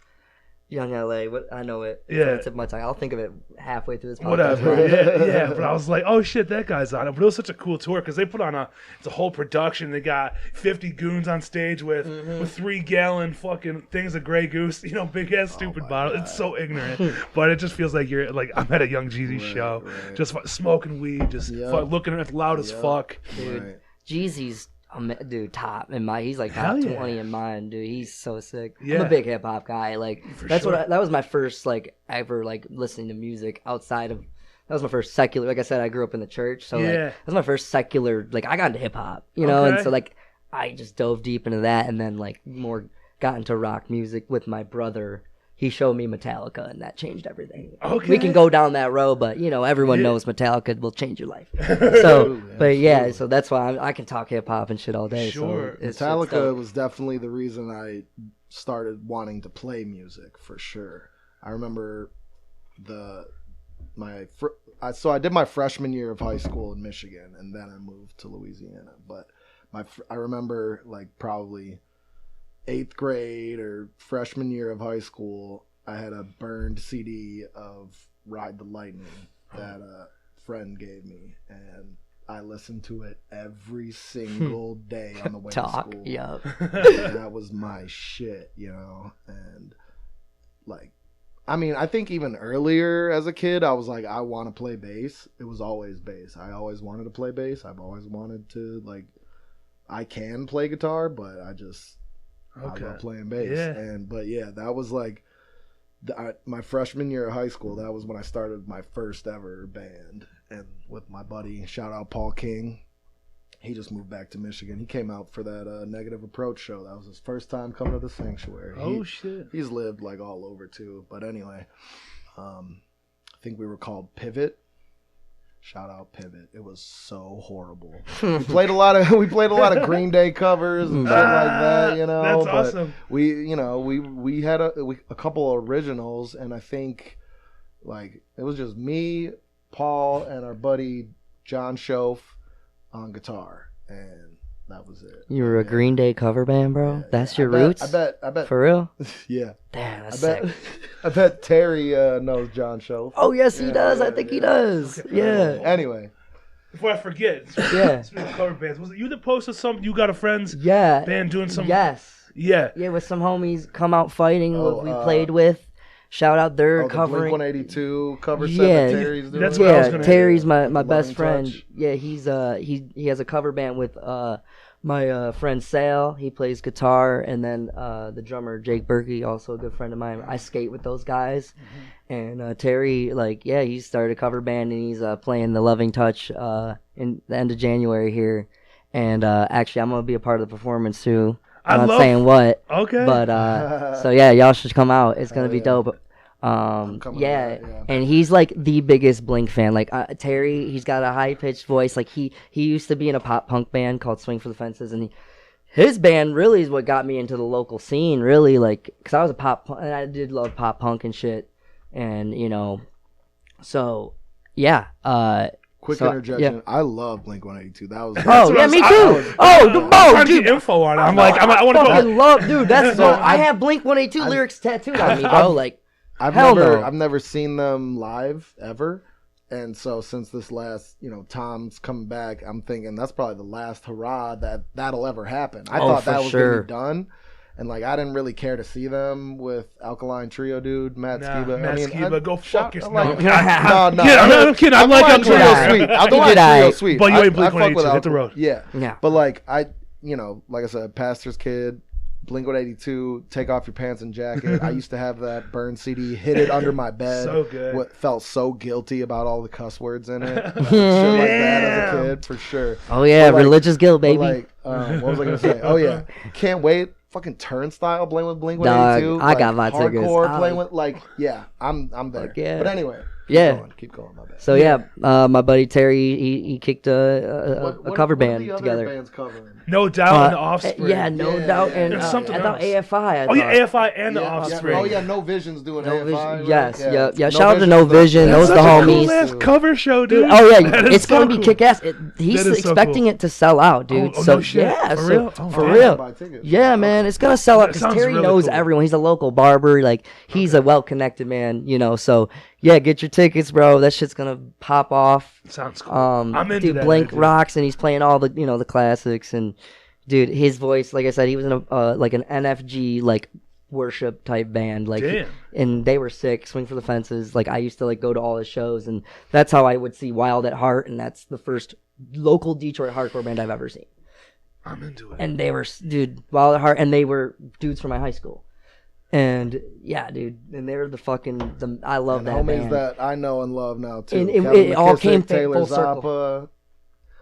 Young LA. What I know it. It's Yeah. on the tip of my tongue. I'll think of it halfway through this podcast. Whatever. Yeah. But I was like, oh shit, that guy's on it. But it was such a cool tour because they put on it's a whole production. They got 50 goons on stage with 3-gallon fucking things of Grey Goose. Big ass stupid bottle. It's so ignorant, but it just feels like you're like I'm at a Young Jeezy show, just smoking weed, just looking at loud as fuck. Dude, Right. Jeezy's top in my. He's like Hell top yeah. 20 in mine, dude. He's so sick. Yeah. I'm a big hip hop guy. Like For that's sure. that was my first like ever like listening to music outside of. That was my first secular. Like I said, I grew up in the church, so like Yeah. that was my first secular. Like I got into hip hop, and Okay. so like I just dove deep into that, and then like more got into rock music with my brother. He showed me Metallica, and that changed everything. Okay. We can go down that road, but everyone knows Metallica will change your life. So, but yeah, so that's why I can talk hip hop and shit all day. Sure. So it's Metallica dope. was definitely the reason I started wanting to play music for sure. I remember I did my freshman year of high school in Michigan, and then I moved to Louisiana. But I remember like probably 8th grade or freshman year of high school, I had a burned CD of Ride the Lightning that a friend gave me, and I listened to it every single day on the way to school. Yup. And that was my shit, and like, I mean, I think even earlier as a kid, I was like, I want to play bass. It was always bass. I always wanted to play bass. I've always wanted to, like, I can play guitar, but I love playing bass. Yeah. But yeah, that was like my freshman year of high school. That was when I started my first ever band, and with my buddy, shout out Paul King. he just moved back to Michigan. He came out for that Negative Approach show. That was his first time coming to the Sanctuary. Shit. He's lived like all over too. But anyway, I think we were called Pivot. Shout out Pivot. It was so horrible. we played a lot of Green Day covers and shit like that, you know. That's but awesome. We had a couple of originals, and I think like it was just me, Paul, and our buddy John Schoaf on guitar, and that was it. You were a Green Day cover band, bro? That's your roots? I bet. For real? Yeah. Damn, that's sick. I bet Terry knows John Schoaf. Oh, yes, he does. I think he does. Okay. Yeah. Anyway. Before I forget, speaking of cover bands, was it you that posted some You Got a Friends band doing some? Yes. Yeah. Yeah, with some homies come out fighting we played with. Shout out, they're covering. The Blink-182 cover set that Terry's doing. That's what I was gonna Terry's my best Lovin' friend. Touch. Yeah, he's he has a cover band with my friend Sal. He plays guitar, and then the drummer Jake Berkey, also a good friend of mine. I skate with those guys, and Terry, he started a cover band, and he's playing the Loving Touch in the end of January here, and actually I'm gonna be a part of the performance too. I'm not saying what. Okay. But so yeah, y'all should come out. It's gonna be dope. Yeah. And he's like the biggest Blink fan. Like Terry, he's got a high pitched voice. Like he used to be in a pop punk band called Swing for the Fences, and his band really is what got me into the local scene. Really, like, cause I was a pop punk, and I did love pop punk and shit, and so yeah. Quick interjection. I love Blink-182. That was. Me too. Dude, info on it. I'm like, I want to go. Love, dude. That's so. I have Blink-182 lyrics tattooed on me, bro. Like, I've never seen them live ever, and so since this last, Tom's coming back, I'm thinking that's probably the last hurrah that'll ever happen. I thought that was gonna be done. And I didn't really care to see them with Alkaline Trio dude, Matt Skiba. Skiba, go fuck yourself. No. I'm kidding. I like Alkaline Trio sweet. Alkaline Trio sweet. But you ain't Blink-182. Hit the road. Yeah. Yeah. But like I said, Pastor's Kid, Blink-182, Take Off Your Pants and Jacket. I used to have that burn CD, hid it under my bed. So good. Felt so guilty about all the cuss words in it. Shit like that as a kid, for sure. Oh yeah, religious guilt, baby. What was I gonna say? Oh yeah, can't wait. Fucking Turnstile playing with Blink-182. I got my tickets. Hardcore playing with I'm there. Yeah. But anyway, keep going. My bad. So my buddy Terry, he kicked a cover band what are the together. Other bands covering? No Doubt and the Offspring. Doubt and something I thought else. AFI. AFI and the Offspring. No Vision's doing No AFI. Vision. Yes, right? yeah. Shout out to No Vision. Those are the homies. Cool ass cover show, dude. Oh yeah, it's so gonna be cool. kick ass. He's expecting it to sell out, dude. No shit. Yeah, For real? For real. Yeah, man, it's gonna sell out because Terry really knows cool. everyone. He's a local barber. Like he's a well-connected man, So yeah, get your tickets, bro. That shit's gonna pop off. Sounds cool. I'm into dude, that. Blink rocks, and he's playing all the the classics. And dude, his voice, like I said, he was in a like an NFG worship type band. Damn. And they were sick. Swing for the Fences. I used to go to all his shows, and that's how I would see Wild at Heart, and that's the first local Detroit hardcore band I've ever seen. I'm into it. And they were, Wild at Heart, and they were dudes from my high school. And yeah, dude, and they're I love that homies band. that I know and love now too. And it all came Taylor full circle. Zappa.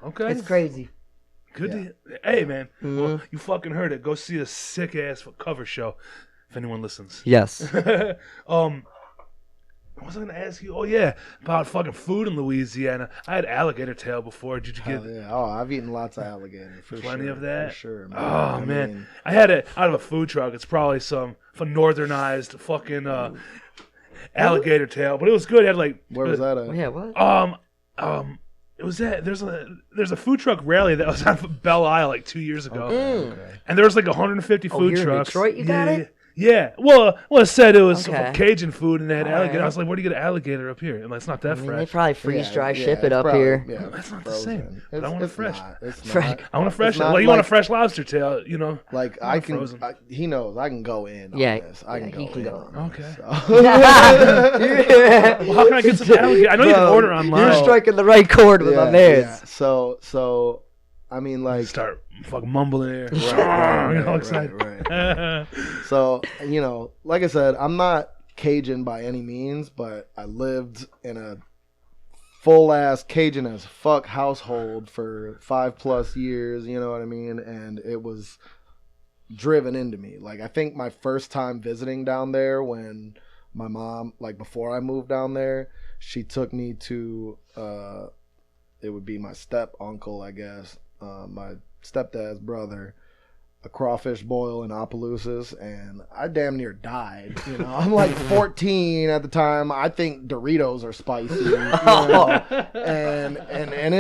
Okay. It's crazy. Good. Hey, man. Well, you fucking heard it. Go see a sick ass cover show. If anyone listens. Yes. What was I gonna ask you? Oh yeah, about fucking food in Louisiana. I had alligator tail before. Did you get? Yeah. Oh, I've eaten lots of alligator. Plenty of that. For sure. Man. Oh man, I had it out of a food truck. It's probably some northernized fucking alligator tail, but it was good. It had where was that at? Yeah. What? It was that there's a food truck rally that was on Belle Isle 2 years ago, Okay. and there was 150 food here in trucks. Detroit, you got it? Yeah. Well, it said it was Okay. Cajun food and they had All alligator. right. I was like, where do you get an alligator up here? And it's not that They fresh. probably freeze dry ship it's it up probably- here. Yeah, That's not the frozen. same. But I want it fresh. It's Fresh. not. I want a fresh. It's not Like you want a like- fresh lobster tail, I can. frozen. He knows I can go in. Yeah, on this. I yeah, can he go can in go. on Okay. this, so. Well, how can I get some alligator? I know you can order online. You're striking the right chord with my man. Yeah. So I mean, Start fucking mumbling here. Right, I'm all excited. right. So like I said, I'm not Cajun by any means, but I lived in a full ass Cajun as fuck household for 5+ years, you know what I mean? And it was driven into me. Like, I think my first time visiting down there, when my mom, like before I moved down there, she took me to it would be my step uncle, I guess, my stepdad's brother, a crawfish boil in Opelousas, and I damn near died. You know, I'm like 14 at the time. I think Doritos are spicy, you know? and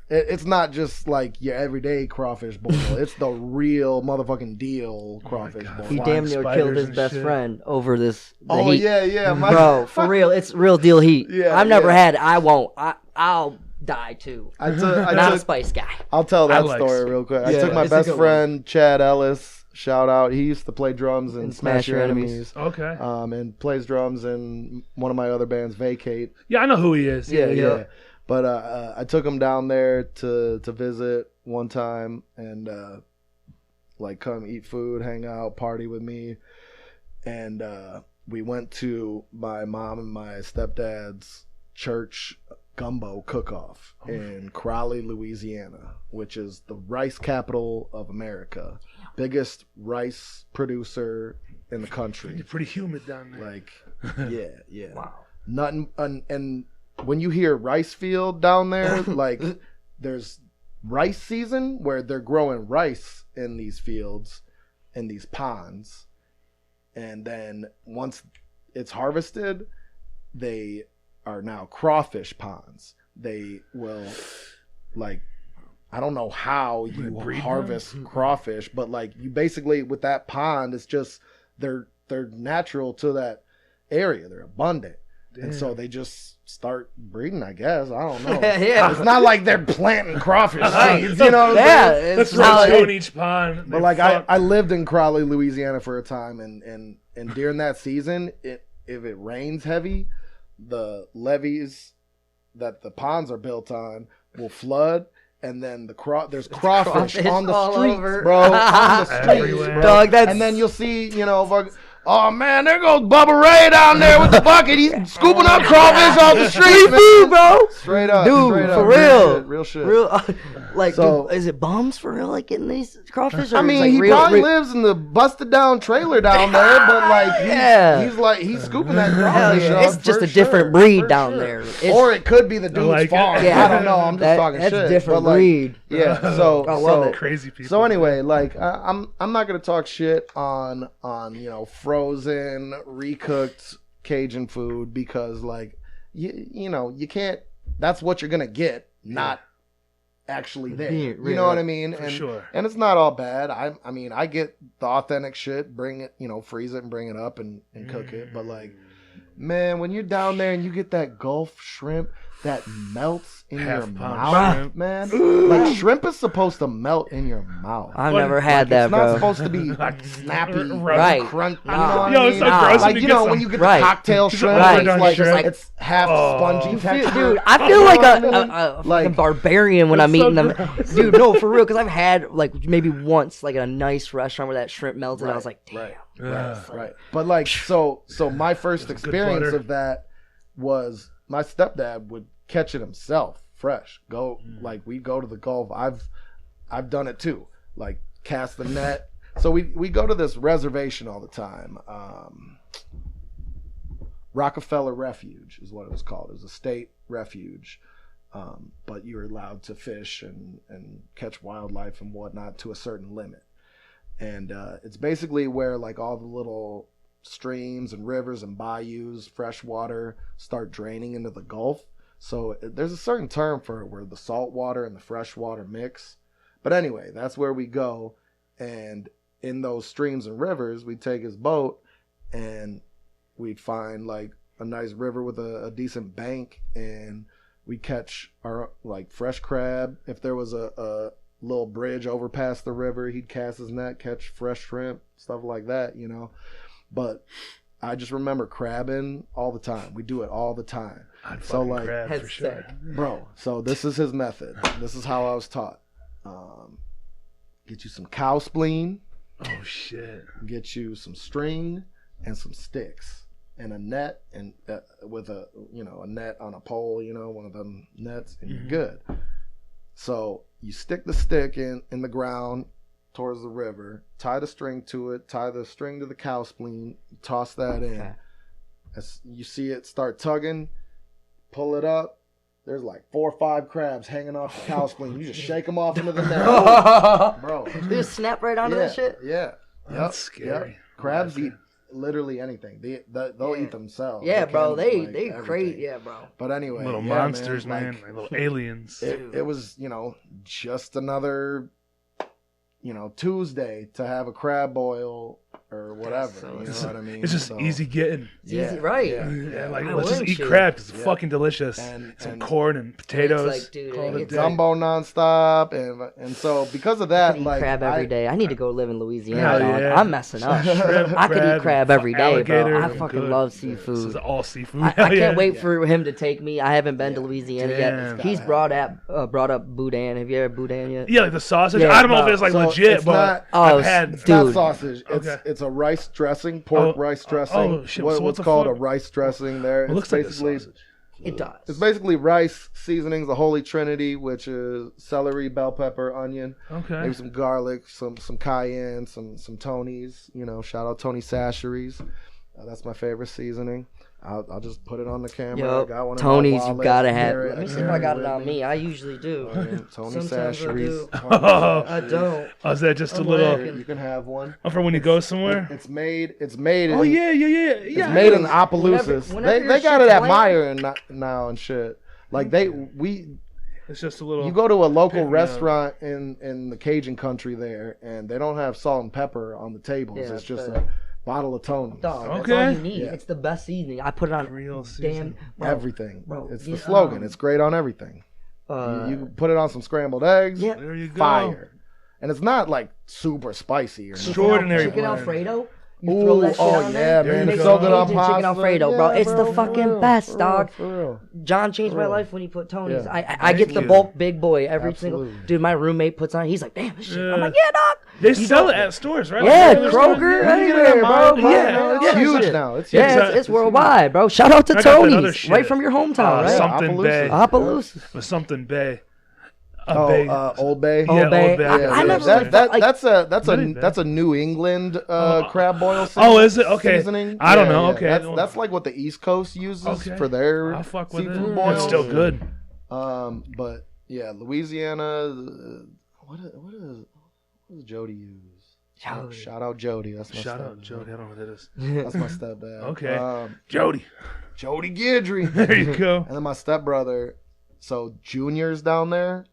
it's not just like your everyday crawfish boil. It's the real motherfucking deal crawfish boil. He damn near killed his best friend over this. Oh heat. yeah, bro, for real, it's real deal heat. Yeah, I've never had. I won't. I'll die too. Not a spice guy. I'll tell that story real quick. I took my best friend Chad Ellis. Shout out. He used to play drums in Smash Your Enemies. Okay. And plays drums in one of my other bands, Vacate. Yeah, I know who he is. Yeah. But I took him down there to visit one time and like come eat food, hang out, party with me. And we went to my mom and my stepdad's church gumbo cook-off in Crowley, Louisiana, which is the rice capital of America. Biggest rice producer in the country. It's pretty humid down there. Like, yeah. Wow. Nothing, and when you hear rice field down there, like there's rice season where they're growing rice in these fields, in these ponds. And then once it's harvested, they are now crawfish ponds. They will, like, I don't know how you harvest crawfish, but like you basically with that pond, it's just they're natural to that area. They're abundant. Damn. And so they just start breeding, I guess. I don't know. Yeah. It's not like they're planting crawfish seeds, you know? It's not in each pond. But like I lived in Crowley, Louisiana for a time, and during that season, if it rains heavy, the levees that the ponds are built on will flood, and then there's crawfish on the streets, bro. On the streets, bro. Dog, and then you'll see, you know, oh man, there goes Bubba Ray down there with the bucket. He's scooping up crawfish off the street, man. Bro. Straight up, dude, straight for up. real, real shit. Like, So- dude, is it bums for real? Like getting these crawfish? Or I mean, like he real, probably lives in the busted down trailer down there, but like he's scooping that Hell crawfish yeah. up. It's just for a different sure, breed for down sure. there. Or it could be the dude's like it. farm. Yeah. I don't know. I'm just talking shit. That's a different but, like, breed. Yeah. So I love it. Crazy people. So anyway, like I'm not gonna talk shit on you know frozen recooked Cajun food because like you know you can't. That's what you're gonna get. Not actually there. You know what I mean? For sure. And it's not all bad. I mean, I get the authentic shit, bring it, you know, freeze it and bring it up and cook it. But like, man, when you're down there and you get that Gulf shrimp that melts in your mouth, shrimp. man. Like shrimp is supposed to melt in your mouth. I've never had that, It's bro. not supposed to be snappy, Right. crunch. You Nah. know what Yo, I it's mean? so gross when Like you you get know some- when you get Right. the cocktail shrimp, Right. it's Shrimp. it's half spongy texture. Dude, I feel like a fucking barbarian when I'm eating them. gross. Dude, no, for real, because I've had like maybe once like a nice restaurant where that shrimp melted. I was like, damn. Right. But like so my first experience butter. of that was my stepdad would catch it himself fresh. Like we go to the Gulf. I've done it too. Like cast the net. So we go to this reservation all the time. Rockefeller Refuge is what it was called. It was a state refuge. But you're allowed to fish and catch wildlife and whatnot to a certain limit. And it's basically where like all the little streams and rivers and bayous, fresh water, start draining into the Gulf. So there's a certain term for it where the salt water and the fresh water mix. But anyway, that's where we go. And in those streams and rivers, we'd take his boat and we'd find like a nice river with a decent bank, and we'd catch our like fresh crab. If there was a little bridge over past the river, he'd cast his net, catch fresh shrimp, stuff like that, you know. But I just remember crabbing all the time. We do it all the time. I'd So fucking like, crab for sure. bro, so this is his method. This is how I was taught. Get you some cow spleen, Oh shit. get you some string and some sticks, and a net, and with a net on a pole, one of them nets, and you're good. So you stick the stick in the ground towards the river, tie the string to it, tie the string to the cow spleen, toss that in. As you see it start tugging, pull it up. There's like 4 or 5 crabs hanging off the cow spleen. You just shake them off into the net. Bro. They just snap right onto that shit? Yeah. That's scary. Yep. Crabs eat literally anything. They'll eat themselves. Yeah, bro. They crazy. Yeah, bro. But anyway. Little monsters, man. Like little aliens. It was, just another, Tuesday to have a crab boil or whatever. You know what I mean? It's just easy getting. It's easy, right? Yeah, like let's just eat crab because it's fucking delicious. And some corn and potatoes. It's like, dude, it's gumbo nonstop, and so because of that, I could eat like crab every day. I need to go live in Louisiana. Hell Dog. yeah. I'm messing up. Shrimp, I could eat crab every day, bro. alligator, I fucking good. love This seafood. is all seafood. I can't wait for him to take me. I haven't been to Louisiana Damn. yet. He's brought up boudin. Have you ever boudin yet? Yeah, like the sausage. Yeah, I don't know if it's like so legit, it's but not- I've had. It's not Dude. sausage. It's a rice dressing, pork rice dressing. oh, shit. So what What's the called fuck? a rice dressing there. It looks like a sausage. It does. It's basically rice seasonings, the Holy Trinity, which is celery, bell pepper, onion, Okay. maybe some garlic, some cayenne, some Tony's. Shout out Tony Sacheries. That's my favorite seasoning. I'll just put it on the camera. I got one in my Tony's, you wallet. gotta have. Carry it. Let me see if I got it on me. I usually do. Tony Sometimes I Sacheries. do. I don't. Oh, is that just a I'm little? working. You can have one. Oh, for when you go somewhere. It's made. It's made. Oh in, yeah. It's made in Opelousas. whenever They your got it shit's at bland- Meyer now and shit. Like It's just a little. you go to a local Pick me restaurant in the Cajun country there, and they don't have salt and pepper on the tables. Yeah, it's just but- a bottle of Tony's. Dog, that's Okay. all you need. Yeah. It's the best seasoning. I put it on Real damn seasoning. bro, Everything. bro, It's yeah, the slogan. It's great on everything. You put it on some scrambled eggs. Yeah. There you go. Fire. And it's not like super spicy or anything. Extraordinary chicken blend. Alfredo. You throw that shit on yeah, there. There man. you It's go. so good on Cajun pasta. chicken Alfredo, bro. It's the for fucking real, best, for dog. real, for real. John changed my real. life when he put Tony's. Yeah. I get the Thank you. bulk big boy every single. Absolutely. Dude, my roommate puts on. He's like, damn, this shit. I'm Yeah. like, yeah, dog. They You sell don't- it at stores, right? Yeah, Like regular stores? Kroger, Yeah. anywhere, bro. Yeah, It's yeah. huge Shit. now. It's Yeah, huge. it's worldwide, bro. Shout out to I got that other Tony's, shit. right from your hometown, right? Something Opelousas. Bay. Opelousas. Or something Bay. Bay. Old Bay. Yeah, Old Bay. Old Bay. I never that, really felt like- that's a New England crab boil. Oh, is it? Okay. Seasoning. I don't know. Okay. That's like what the East Coast uses Okay. for their I'll fuck with seafood it. boils. It's still good. But yeah, Louisiana. What does Jody use? Jody. Shout out Jody. That's my Shout out stepdad. Jody. I don't know what that is. That's my stepdad. Okay. Jody. Jody Guidry. There you go. And then my stepbrother. So juniors down there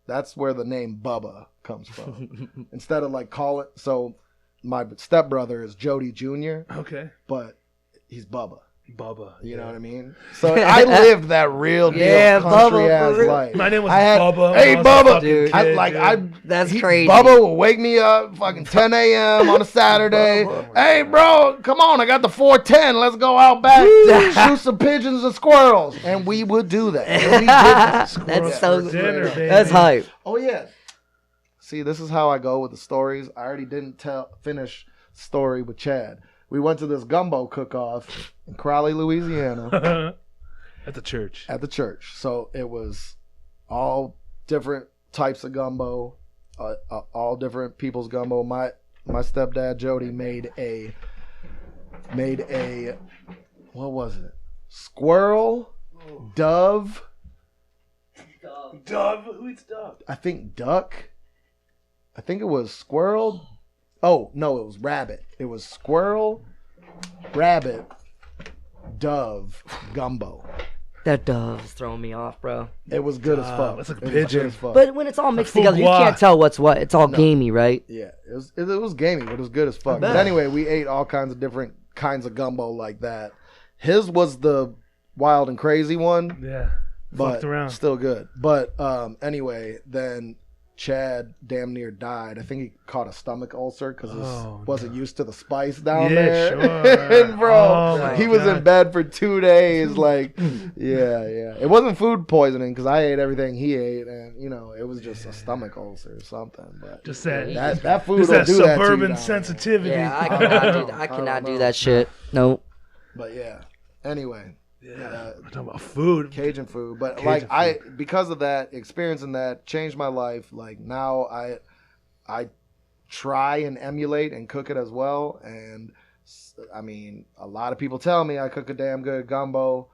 that's where the name Bubba comes from. Instead of like call it. So my stepbrother is Jody Jr. Okay. But he's Bubba. Bubba. You know what I mean? So I lived that real deal Yeah, country Bubba, ass for real. life. My name was I had, Bubba. Hey, when I was a Bubba. fucking Dude. kid, That's crazy. Bubba will wake me up fucking 10 a.m. on a Saturday. Hey, bro, come on. I got the 410. Let's go out back. Shoot some pigeons and squirrels. And we would do that. And we did that. That's so. for dinner, baby. That's hype. Oh, yeah. See, this is how I go with the stories. I already didn't finish the story with Chad. We went to this gumbo cook-off in Crowley, Louisiana. At the church. At the church. So it was all different types of gumbo, all different people's gumbo. My stepdad Jody made a what was it? Squirrel, dove. Dove? Who eats dove? I think duck. I think it was squirrel. Oh no, it was rabbit. It was squirrel, rabbit, dove, gumbo. That dove's throwing me off, bro. It was good as fuck. That's like a It was good pigeon. as fuck. But when it's all mixed foie together, you gras. can't tell what's what. It's all gamey, right? Yeah, it was gamey, but it was good as fuck. bet. But anyway, we ate all kinds of different kinds of gumbo like that. His was the wild and crazy one, Yeah. but Fucked around. still good. But anyway, then Chad damn near died. I think he caught a stomach ulcer because Oh, he wasn't used to the spice down Yeah, there. sure. And bro, Oh, my he was in God. bed for 2 days. Like, yeah. It wasn't food poisoning because I ate everything he ate, and it was just a stomach ulcer or something. But Just that. that food Just will that do that to you suburban down there. sensitivity. Yeah, I cannot do that. I cannot do that shit. Nope. But yeah. Anyway. Yeah. We're talking about food. Cajun food. But Cajun food. Because of that, experiencing that changed my life. Like now I try and emulate and cook it as well. And I mean, a lot of people tell me I cook a damn good gumbo.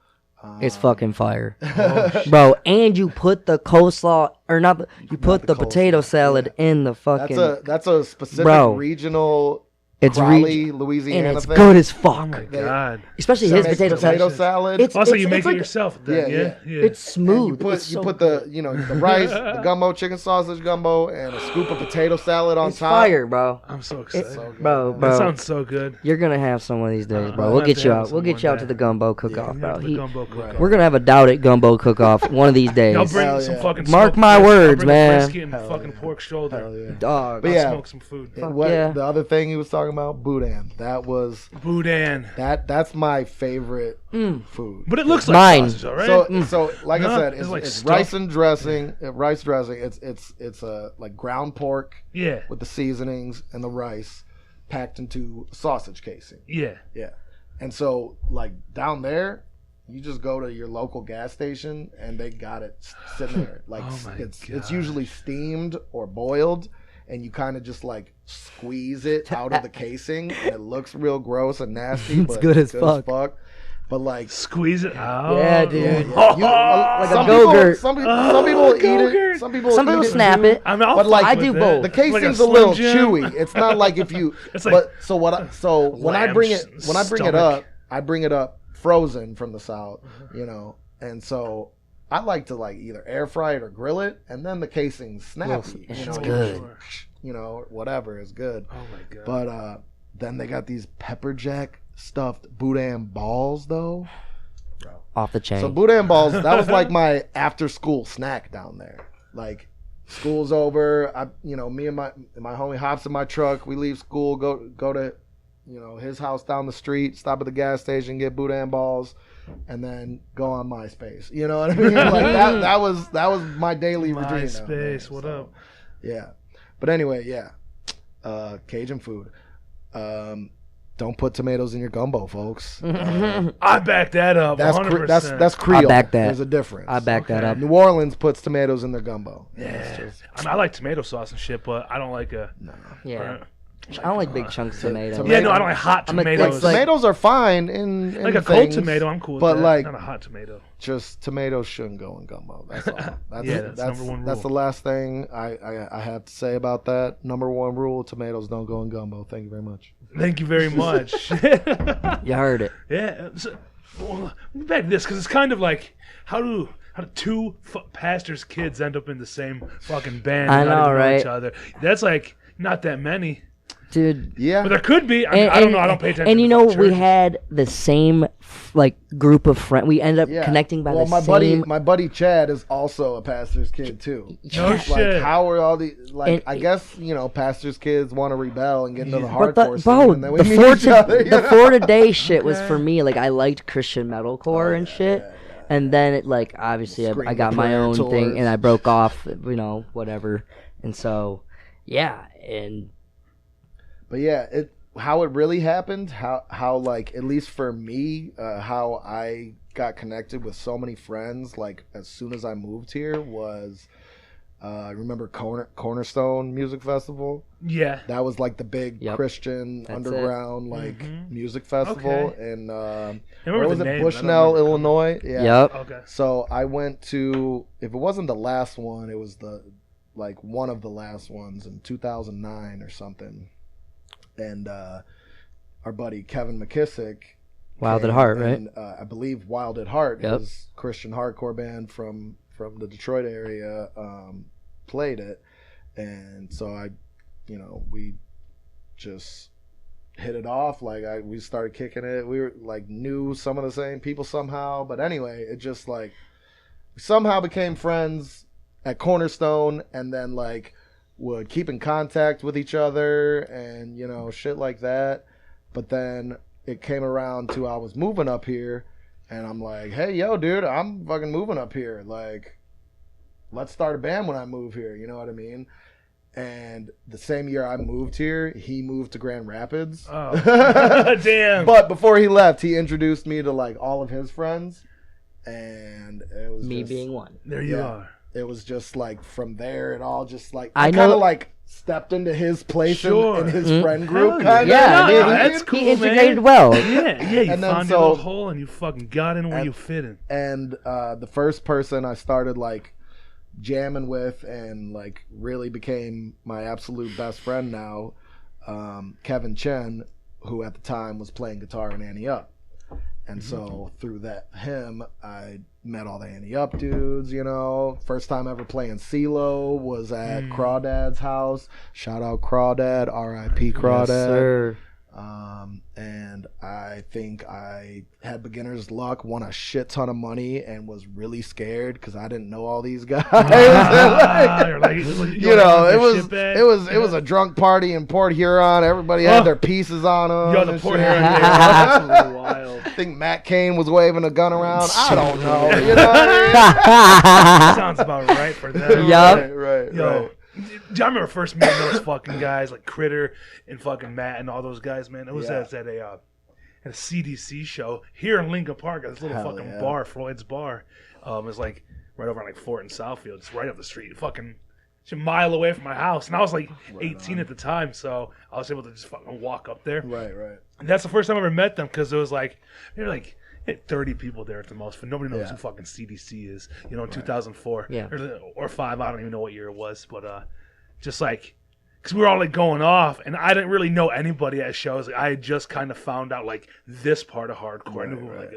It's fucking fire. Bro, and you put the coleslaw, or not, you put the potato salad in the fucking... That's a specific regional... It's Raleigh, Louisiana and it's thing. good as fuck. Oh my god! Especially his potato salad. Also, you make it yourself. Then. Yeah. It's smooth. You put the the rice, the gumbo, chicken sausage gumbo, and a scoop of potato salad on top. It's fire, bro. I'm so excited, so good, bro. That sounds so good. You're gonna have some of these days, bro. We'll get you out. We'll get you out to the gumbo cook-off, bro. We're gonna have a Doubt It gumbo cook-off one of these days. I'll bring some fucking. Mark my words, man. Brisket and fucking pork shoulder. Dog. But yeah, smoke some food. The other thing he was talking about, boudin. That was boudin. That's my favorite food. But it looks like mine. sausage, all right? So like I said, it's like rice and dressing. Rice dressing. It's a like ground pork. Yeah. With the seasonings and the rice packed into sausage casing. Yeah. Yeah. And so like down there, you just go to your local gas station and they got it sitting there. Like it's usually steamed or boiled. And you kind of just like squeeze it out of the casing, and it looks real gross and nasty. It's good as fuck. But like squeeze it out. Yeah, dude. Like a Go-Gurt. Some people eat it. Some people snap it. I mean, but like I do both. The casing's a little chewy. It's not like if you. When I bring it up frozen from the south, and so. I like to like either air fry it or grill it, and then the casing's snappy. It's good. Whatever is good. Oh my god! But then they got these pepper jack stuffed boudin balls though. Off the chain. So boudin balls, that was like my after school snack down there. Like school's over, me and my homie hops in my truck. We leave school, go to his house down the street, stop at the gas station, get boudin balls. And then go on MySpace. You know what I mean? Like that was my daily routine. MySpace, what up? Yeah. But anyway, yeah. Cajun food. Don't put tomatoes in your gumbo, folks. I back that up. That's 100%. That's Creole. I back that. There's a difference. I back that up. New Orleans puts tomatoes in their gumbo. Yeah. I like tomato sauce and shit, but I don't like a. No. Yeah. I don't like big chunks of tomato. Yeah, no, I don't like hot tomatoes. Tomatoes are fine in like a cold tomato, I'm cool with that. Like, not a hot tomato. Just tomatoes shouldn't go in gumbo. That's all. That's number one rule. That's the last thing I have to say about that. Number one rule: tomatoes don't go in gumbo. Thank you very much. Thank you very much. You heard it. Yeah. So, back to this, because it's kind of like how do two pastors' kids end up in the same fucking band? I know, right? Each other. That's like not that many. Dude. Yeah. But there could be. I don't know. I don't pay attention. And we had the same group of friends. We ended up connecting by the same. My buddy Chad is also a pastor's kid too. No shit. Like how are all these I guess pastors' kids want to rebel and get into the hardcore scene, and then we meet each other. The For Today shit was for me. Like I liked Christian metalcore and shit. Yeah. And then it obviously I got my own thing and I broke off. Whatever. And so But yeah, how it really happened, how like at least for me, how I got connected with so many friends like as soon as I moved here was, I remember Cornerstone Music Festival. Yeah, that was like the big Christian underground music festival, and where was it? Bushnell, Illinois. Yeah. Yep. Okay. So I went to, if it wasn't the last one, it was one of the last ones in 2009 or something. And our buddy Kevin McKissick, Wild at Heart, right? And, I believe Wild at Heart, his Christian hardcore band from the Detroit area, played it, and so we just hit it off. We started kicking it. We were knew some of the same people somehow, but anyway, it just we somehow became friends at Cornerstone, and then would keep in contact with each other and shit like that. But then it came around to I was moving up here, and I'm like, hey yo dude, I'm fucking moving up here, let's start a band when I move here, you know what I mean? And the same year I moved here, he moved to Grand Rapids. Oh, damn. But before he left, he introduced me to like all of his friends. And it was Me just, being one. There you are. It was just like from there, it all just like I kind of know- like stepped into his place Sure. in his friend group. Hell Kind Yeah, Yeah, dude, that's cool, he integrated man. well. Yeah, you And then found so- your little hole and you fucking got in where you fit in. And the first person I started like jamming with and like really became my absolute best friend now, Kevin Chen, who at the time was playing guitar in Annie Up. And so through him, I met all the Annie Up dudes, you know. First time ever playing CeeLo was at Crawdad's house. Shout out Crawdad, R.I.P. Crawdad. Yes, sir. And I think I had beginner's luck, won a shit ton of money, and was really scared because I didn't know all these guys. You know, it was a drunk party in Port Huron. Everybody had their pieces on them. Yo, the and Port shit. Huron days were absolutely wild. I think Matt Cain was waving a gun around. I don't know. You know what I Sounds about right for them. Yup. mean? Right. Yo, I remember first meeting those fucking guys like Critter and fucking Matt and all those guys, man. It was at a CDC show here in Lincoln Park at this little Hell fucking yeah. bar, Floyd's Bar. It's like right over on like Fort and Southfield. It's right up the street. Fucking it's a mile away from my house. And I was like 18 at the time, so I was able to just fucking walk up there. Right. And that's the first time I ever met them because it was like, they were like 30 people there at the most. But nobody knows Yeah. who fucking CDC is, you know, in 2004. Yeah. Or 5. I don't even know what year it was. But just like, because we were all like going off and I didn't really know anybody at shows. Like, I had just kind of found out like this part of hardcore. I knew who like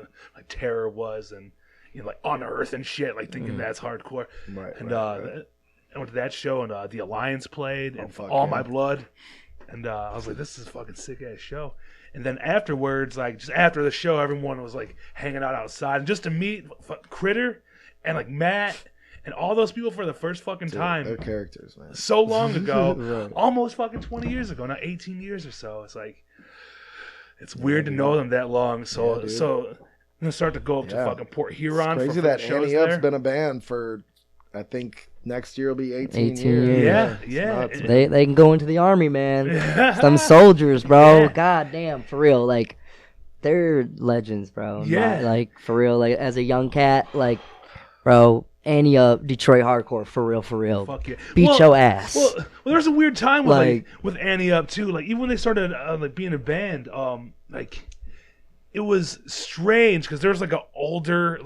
Terror was and, you know, like Unearth and shit, like thinking that's hardcore. Right. And I went to that show and The Alliance played and fuck All yeah. My Blood. And I was like, this is a fucking sick ass show. And then afterwards, like just after the show, everyone was like hanging out outside. And just to meet Critter and like Matt and all those people for the first fucking time. They're characters, man. So long ago, Right. almost fucking 20 years ago, not 18 years or so. It's like, it's weird to know them that long. So, dude. so I'm going to start to go up to fucking Port Huron It's crazy for that shows Annie Up's there. been a band for, I think next year will be 18 18 years. years. Yeah, It's yeah. nuts, They can go into the army, man. Some soldiers, bro. Yeah. God damn, for real. Like, they're legends, bro. Yeah. Like, for real. Like, as a young cat, like, bro, Annie Up, Detroit hardcore, for real, for real. Fuck yeah. Beat your ass. Well, there's a weird time with Like- with Annie Up too. Like even when they started like being a band, like it was strange because there was like older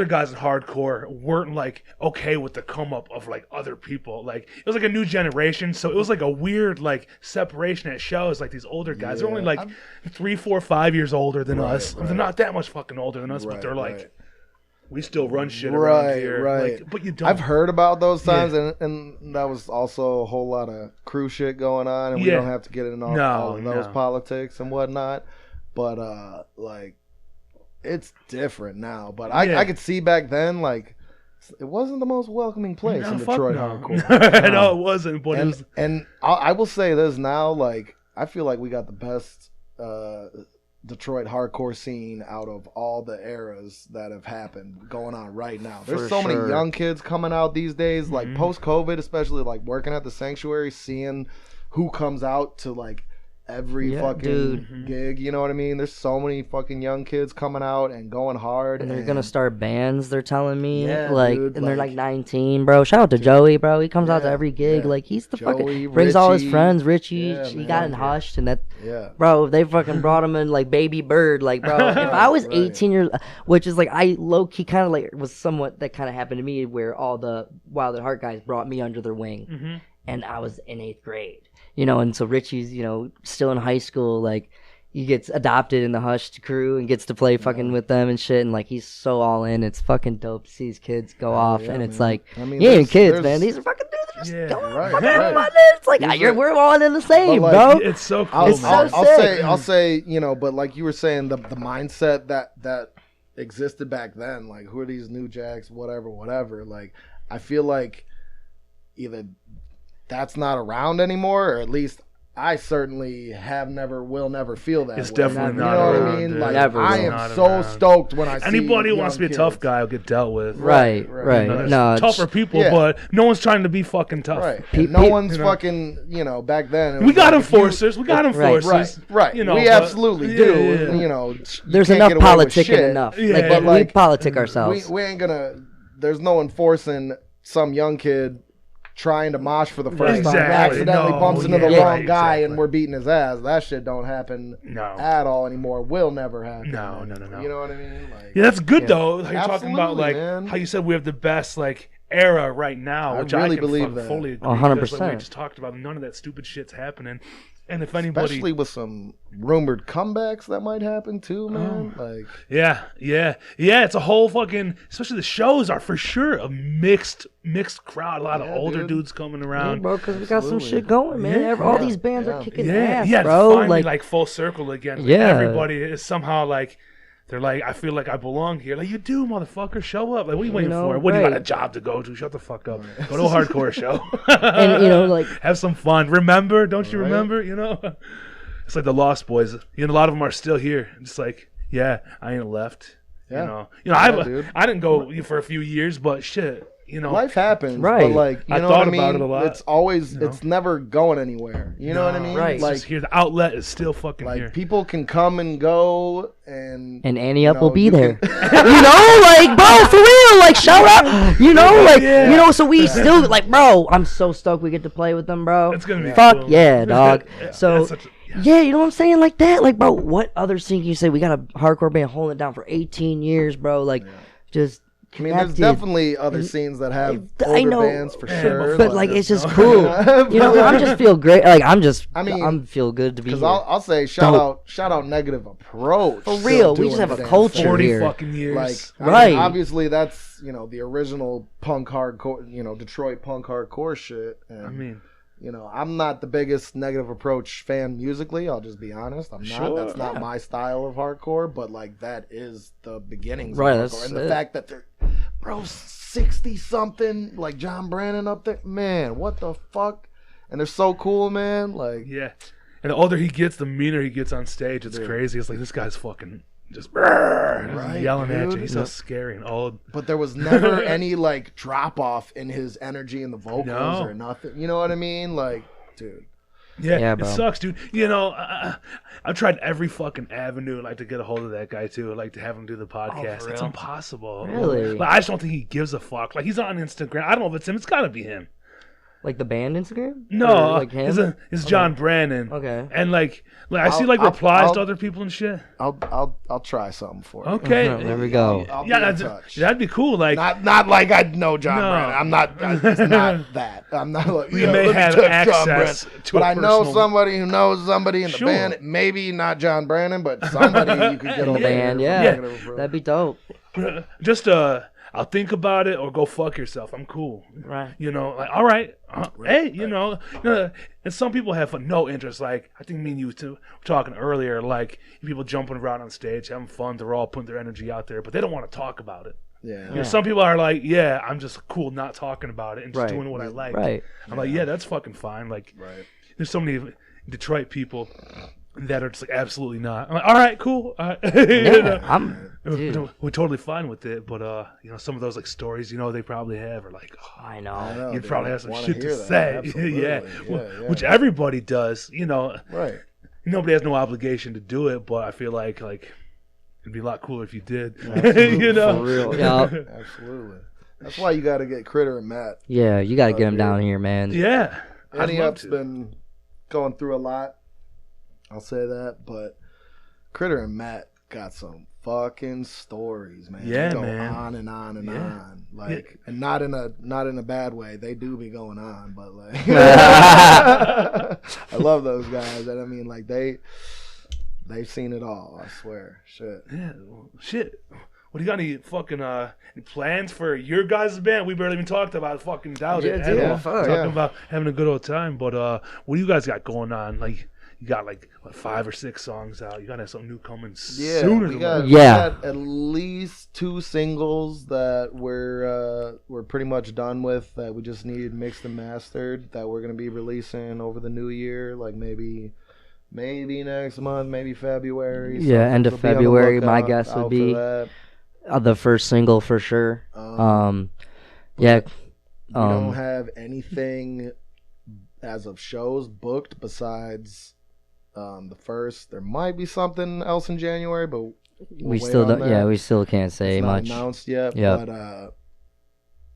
guys in hardcore weren't like okay with the come up of like other people. Like it was like a new generation, so it was like a weird like separation at shows. Like these older guys, they're only like 3, 4, 5 years older than us. right. They're not that much fucking older than us, but Right, they're like. right. We still run shit around Right, here. right. Like, but you don't. I've heard about those times, and that was also a whole lot of crew shit going on, and we Yeah. don't have to get into No, all of those no. politics and whatnot. But like, it's different now. But Yeah. I could see back then, like, it wasn't the most welcoming place in fuck Detroit no. hardcore. No, it wasn't. But it was. And I will say this now, like, I feel like we got the best Detroit hardcore scene out of all the eras that have happened going on right now. There's For so many sure. young kids coming out these days, like Mm-hmm. post-COVID, especially like working at the Sanctuary, seeing who comes out to like every Yeah, fucking dude. gig, you know what I mean? There's so many fucking young kids coming out and going hard. And they're gonna start bands, they're telling me. Yeah, like, dude, and they're like- like 19, bro. Shout out to Joey, bro. He comes out to Yeah, every gig. yeah. Like, he's the Joey, fucking brings all his Richie. friends. Richie, Yeah, he man. got in hushed, and that, Yeah. bro. They fucking brought him in like Baby Bird. Like, bro, if I was Right. 18 years, which is like I low key kind of like was somewhat that kind of happened to me, where all the Wild at Heart guys brought me under their wing, Mm-hmm. and I was in 8th grade, you know, and so Richie's, you know, still in high school, like. He gets adopted in the Hushed crew and gets to play fucking with them and shit, and like he's so all in. It's fucking dope to see his kids go off, yeah, and it's man. like, I mean, you ain't there's- kids, there's- man. These are fucking dudes that just Yeah, go right, fucking right. fun. It's like These you're, are- we're all in the same, like, bro. It's so cool, I'll, It's so man. sick. I'll say, you know, but like you were saying, the mindset that existed back then, like who are these new jacks, whatever. Like, I feel like either that's not around anymore, or at least I certainly will never feel that. It's way. definitely not. You know around, what I mean? dude. Like Never. I am so stoked when I see anybody who young wants to be a kids. tough guy will get dealt with. Right. You know, there's No, tougher people, but no one's trying to be fucking tough. Right. No one's fucking. Back then we got enforcers. We got enforcers. Right. You know, we absolutely do. Yeah. There's there's enough politicking enough. Yeah. But we politic ourselves. We ain't gonna. There's no enforcing some young kid trying to mosh for the first time, accidentally bumps into the wrong guy, and we're beating his ass. That shit don't happen at all anymore. Will never happen. No. You know what I mean? Like, yeah, that's good though. How you're talking about man. how you said we have the best era right now, which really I can believe that. fully agree. 100%. Like we just talked about, none of that stupid shit's happening. And if anybody, especially with some rumored comebacks that might happen too, man. Yeah, it's a whole fucking. Especially the shows are for sure a mixed crowd. A lot of older dudes coming around, bro. Because we got some shit going, man. All these bands are kicking ass, yeah, bro. Finally, like full circle again. Like, everybody is somehow like. They're like, I feel like I belong here. Like, you do, motherfucker. Show up. Like, what are you waiting for? What, do you got a job to go to? Shut the fuck up. Go to a hardcore show. And, like... have some fun. Remember? Don't you remember? It's like the Lost Boys. A lot of them are still here. It's like, I ain't left. Yeah. I didn't go for a few years, but shit. Life happens, right? But like, I thought about it a lot. It's always, it's never going anywhere. You know what I mean? Right. Like, just here, the outlet is still fucking here. People can come and go, and Annie Up will be there. Bro, for real, shout out. So we still bro. I'm so stoked we get to play with them, bro. It's gonna be fuck cool. yeah, dog. So. Yeah, you know what I'm saying? Like that. Bro, what other scene can you say? We got a hardcore band holding it down for 18 years, bro. Just there's definitely other scenes that have older bands for sure. But it's just cool. I'm just feel great. I'm feel good to be here. Because I'll say shout out Negative Approach. For real, we just have a culture 40 here. fucking years. Obviously that's the original punk hardcore, Detroit punk hardcore shit. And, I'm not the biggest Negative Approach fan musically. I'll just be honest. I'm not. That's not my style of hardcore. But that is the beginnings of hardcore. And the fact that they're, 60 something, like John Brannon up there, man, what the fuck? And they're so cool, man. And the older he gets, the meaner he gets on stage. It's crazy. It's like this guy's fucking. Just yelling at you. He's so scary and old. But there was never any drop off in his energy in the vocals or nothing. You know what I mean? Dude. Yeah, it sucks, dude. I've tried every fucking avenue to get a hold of that guy too, to have him do the podcast. It's impossible. Really? I just don't think he gives a fuck. He's on Instagram. I don't know if it's him. It's got to be him. The band Instagram? No, him? It's John Brannon. Okay. And I see replies to other people and shit. I'll try something for you. Okay. There we go. I'll be in touch. That'd be cool. Not like I know John Brannon. I'm not. It's not that. I'm not we may have access to but a I know personal... somebody who knows somebody in the band. Maybe not John Brannon, but somebody you could get on the band. Yeah, that'd be dope. Just I'll think about it or go fuck yourself. I'm cool. Right. All right. Hey, and some people have no interest. I think me and you were talking earlier, people jumping around on stage, having fun. They're all putting their energy out there, but they don't want to talk about it. Yeah. Some people are I'm just cool not talking about it and just doing what I like. Right. I'm that's fucking fine. There's so many Detroit people that are just absolutely not. I'm all right, cool. We're totally fine with it, but some of those stories they probably have are I know. You'd probably have some shit to say. Yeah. Which everybody does. Right. Nobody has no obligation to do it, but I feel like it'd be a lot cooler if you did. Absolutely. For real. Yeah. Absolutely. That's why you got to get Critter and Matt. Yeah, you got to get them down here, man. Yeah. Annie Up's been going through a lot. I'll say that, but Critter and Matt got some fucking stories, man. Yeah, they go man. on and on and on, and not in a bad way. They do be going on, but I love those guys, and I mean, they've seen it all. I swear, shit. Yeah, shit. What do you got? Any fucking any plans for your guys' band? We barely even talked about fucking Doubt It. Yeah, talking about having a good old time, but what do you guys got going on? you got like what, 5 or 6 songs out. You gotta have something new coming Yeah, sooner we than got, later. we got at least 2 singles that we're pretty much done with, that we just need mixed and mastered, that we're gonna be releasing over the new year, like maybe next month, maybe February. Yeah, end of February. My guess would be the first single for sure. Yeah. We don't have anything as of shows booked besides the first. There might be something else in January, but we still don't. Yeah, we still can't say it's much. Not announced yet. Yep.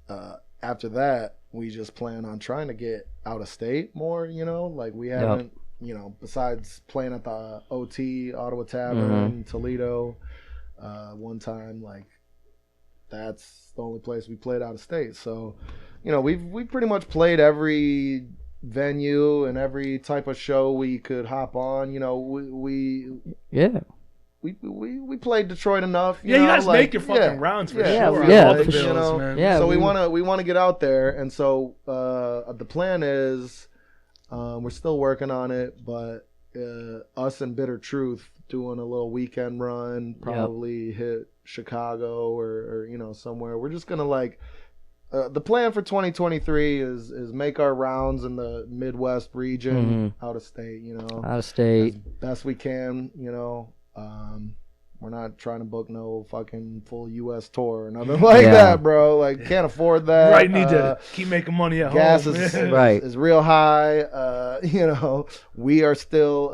But after that, we just plan on trying to get out of state more. You know, like we haven't. You know, besides playing at the OT Ottawa Tavern, Toledo, one time, like that's the only place we played out of state. So, you know, we've pretty much played every venue and every type of show we could hop on. You know, we played Detroit enough. You know, you guys like, make your fucking rounds for sure. Yeah, for sure. You know, yeah, so we want to get out there, and so the plan is we're still working on it, but us and Bitter Truth doing a little weekend run, probably hit Chicago or you know somewhere. We're just gonna like the plan for 2023 is make our rounds in the Midwest region, out of state, you know, out of state, as best we can, you know. We're not trying to book no fucking full U.S. tour or nothing like that, bro. Like, can't afford that. Right, need to keep making money at gas home. Gas is real high. You know, we are still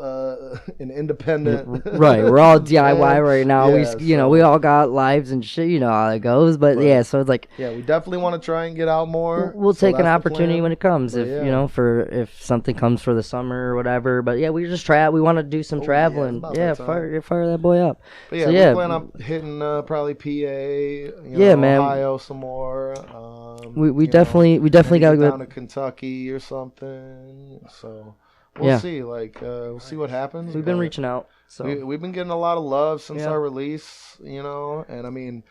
an independent. Right, we're all DIY right now. You know, we all got lives and shit. You know how it goes. But so it's like. Yeah, we definitely want to try and get out more. We'll take an opportunity when it comes. If you know, if something comes for the summer or whatever. But yeah, we just we want to do some traveling. Fire that boy up. But we plan on hitting probably PA, Ohio some more. We definitely got to go down to Kentucky or something. So we'll see. Like we'll see what happens. We've been reaching out. So we've been getting a lot of love since our release. You know, and I mean,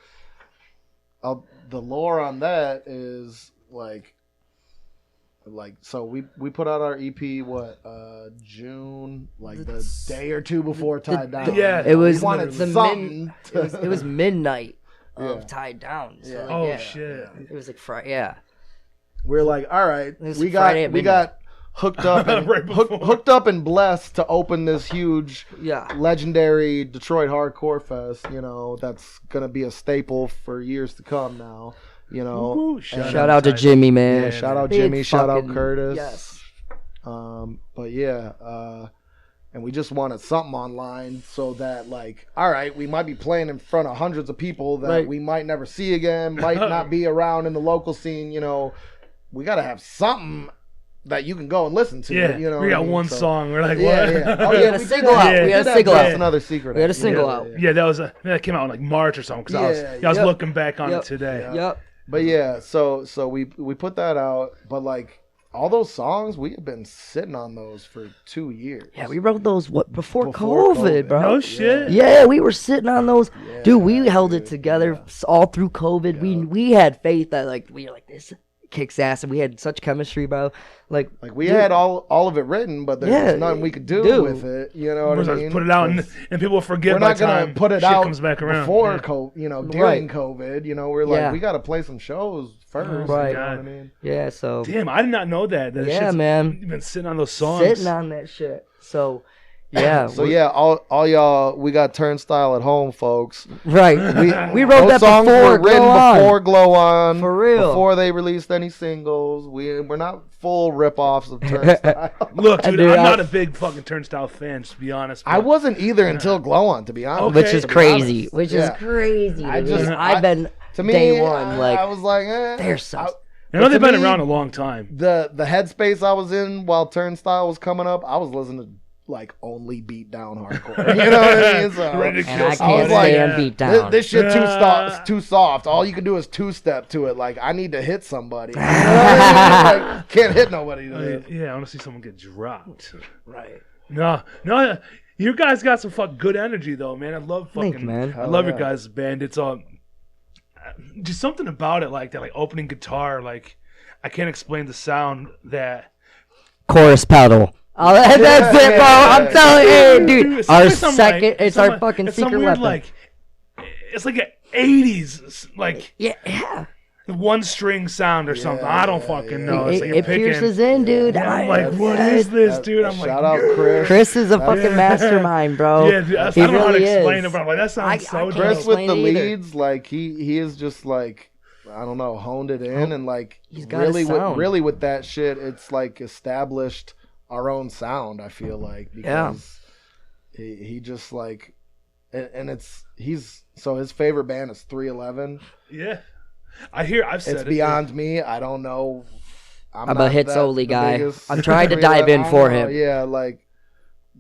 the lore on that is like so we put out our EP June, like the day or two before Tied Down. Yeah, it was it was midnight of Tied Down. So shit, it was like Friday. Yeah, we're like, all right, we got hooked up and hooked up and blessed to open this huge legendary Detroit hardcore fest, you know, that's gonna be a staple for years to come now. You know, shout out to Jimmy, man. Yeah, shout out Jimmy. Shout out Curtis. Yes. But and we just wanted something online so that, like, all right, we might be playing in front of hundreds of people that we might never see again, might not be around in the local scene. You know, we got to have something that you can go and listen to. Yeah, you know, we got one song. We're like, what? Oh, we had a single out. We had a single out. That's another secret. We had a single out. Yeah, that came out in like March or something. Because I was looking back on it today. Yep. But so we put that out, but like all those songs, we have been sitting on those for 2 years. Yeah, we wrote those before COVID, bro. No shit. Yeah, we were sitting on those. Yeah, dude, we held it together all through COVID. Yeah. We had faith that like we were like, this kicks ass, and we had such chemistry, bro. Like we had all of it written, but there's nothing we could do with it. You know what I mean? Put it out, and people forget. We're not gonna put it out comes back around. Before COVID, you know, during COVID. You know, we're like, we got to play some shows first. Right. You know what I mean? Yeah. So. Damn, I did not know that. Man. You've been sitting on those songs. Sitting on that shit. So. Yeah. So all y'all, we got Turnstile at home, folks. Right. We wrote that songs before were written before Glow On. For real. Before they released any singles. We're not full rip-offs of Turnstile. Look, dude, I'm not a big fucking Turnstile fan, to be honest. I wasn't either until Glow On, to be honest. Which is crazy. I've been to me, day one. I was like, there's some. I know they've been around a long time. The headspace I was in while Turnstile was coming up, I was listening to like only beat down hardcore. You know what I mean? So, and I can't stand beat down. This shit too soft. All you can do is two-step to it. Like, I need to hit somebody. You know what I mean? Like, can't hit nobody. I want to see someone get dropped. Right. No. You guys got some good energy though, man. I love fucking. Thanks, man. I love your guys' band. It's just something about it, like that, like opening guitar. Like, I can't explain the sound that. Chorus pedal. Oh, that's it, bro. I'm telling you, dude. Our second, it's our like, fucking it's secret some weird, weapon. like, it's like an 80s, like, Yeah. one string sound or something. I don't fucking know. It's like It pierces in, dude. Yeah, I'm like, what is this, dude? I'm shout like, out Chris. Chris is a fucking mastermind, bro. Yeah, dude, I He don't know how to really explain is. it, but I'm like, that sounds so can't dope. Chris with the explain it either. leads, like he is just like, I don't know, honed it in, and like He's got really his sound. really with that shit, it's like established our own sound. I feel like because he just like, and so his favorite band is 311. Yeah. I've said It's it. beyond me. I don't know. I'm a not hits that- only the guy. biggest I'm trying to 311. dive in I for don't know, him. Yeah, like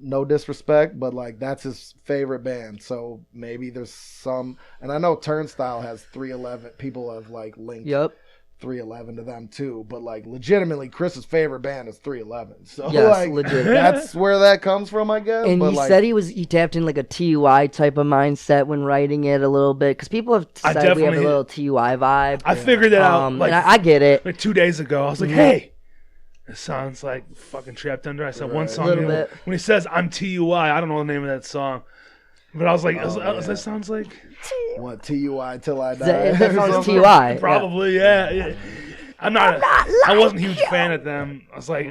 no disrespect, but like that's his favorite band. So maybe there's some, and I know Turnstile has 311. People have like linked Yep. 311 to them too, but like legitimately, Chris's favorite band is 311. So Yes, like legit. that's where that comes from, I guess. And but he like, said he tapped in like a TUI type of mindset when writing it a little bit, because people have I said we have a definitely- little TUI vibe. I figured that out like, and I get it. like 2 days ago. I was like, hey, it sounds like fucking Trapped Under. I said one song. Little You know, bit. when he says I'm TUI, I don't know the name of that song. But I was like, that sounds like what TUI till I die? That or sounds something? TUI. probably, yeah. I wasn't a huge fan of them. I was like,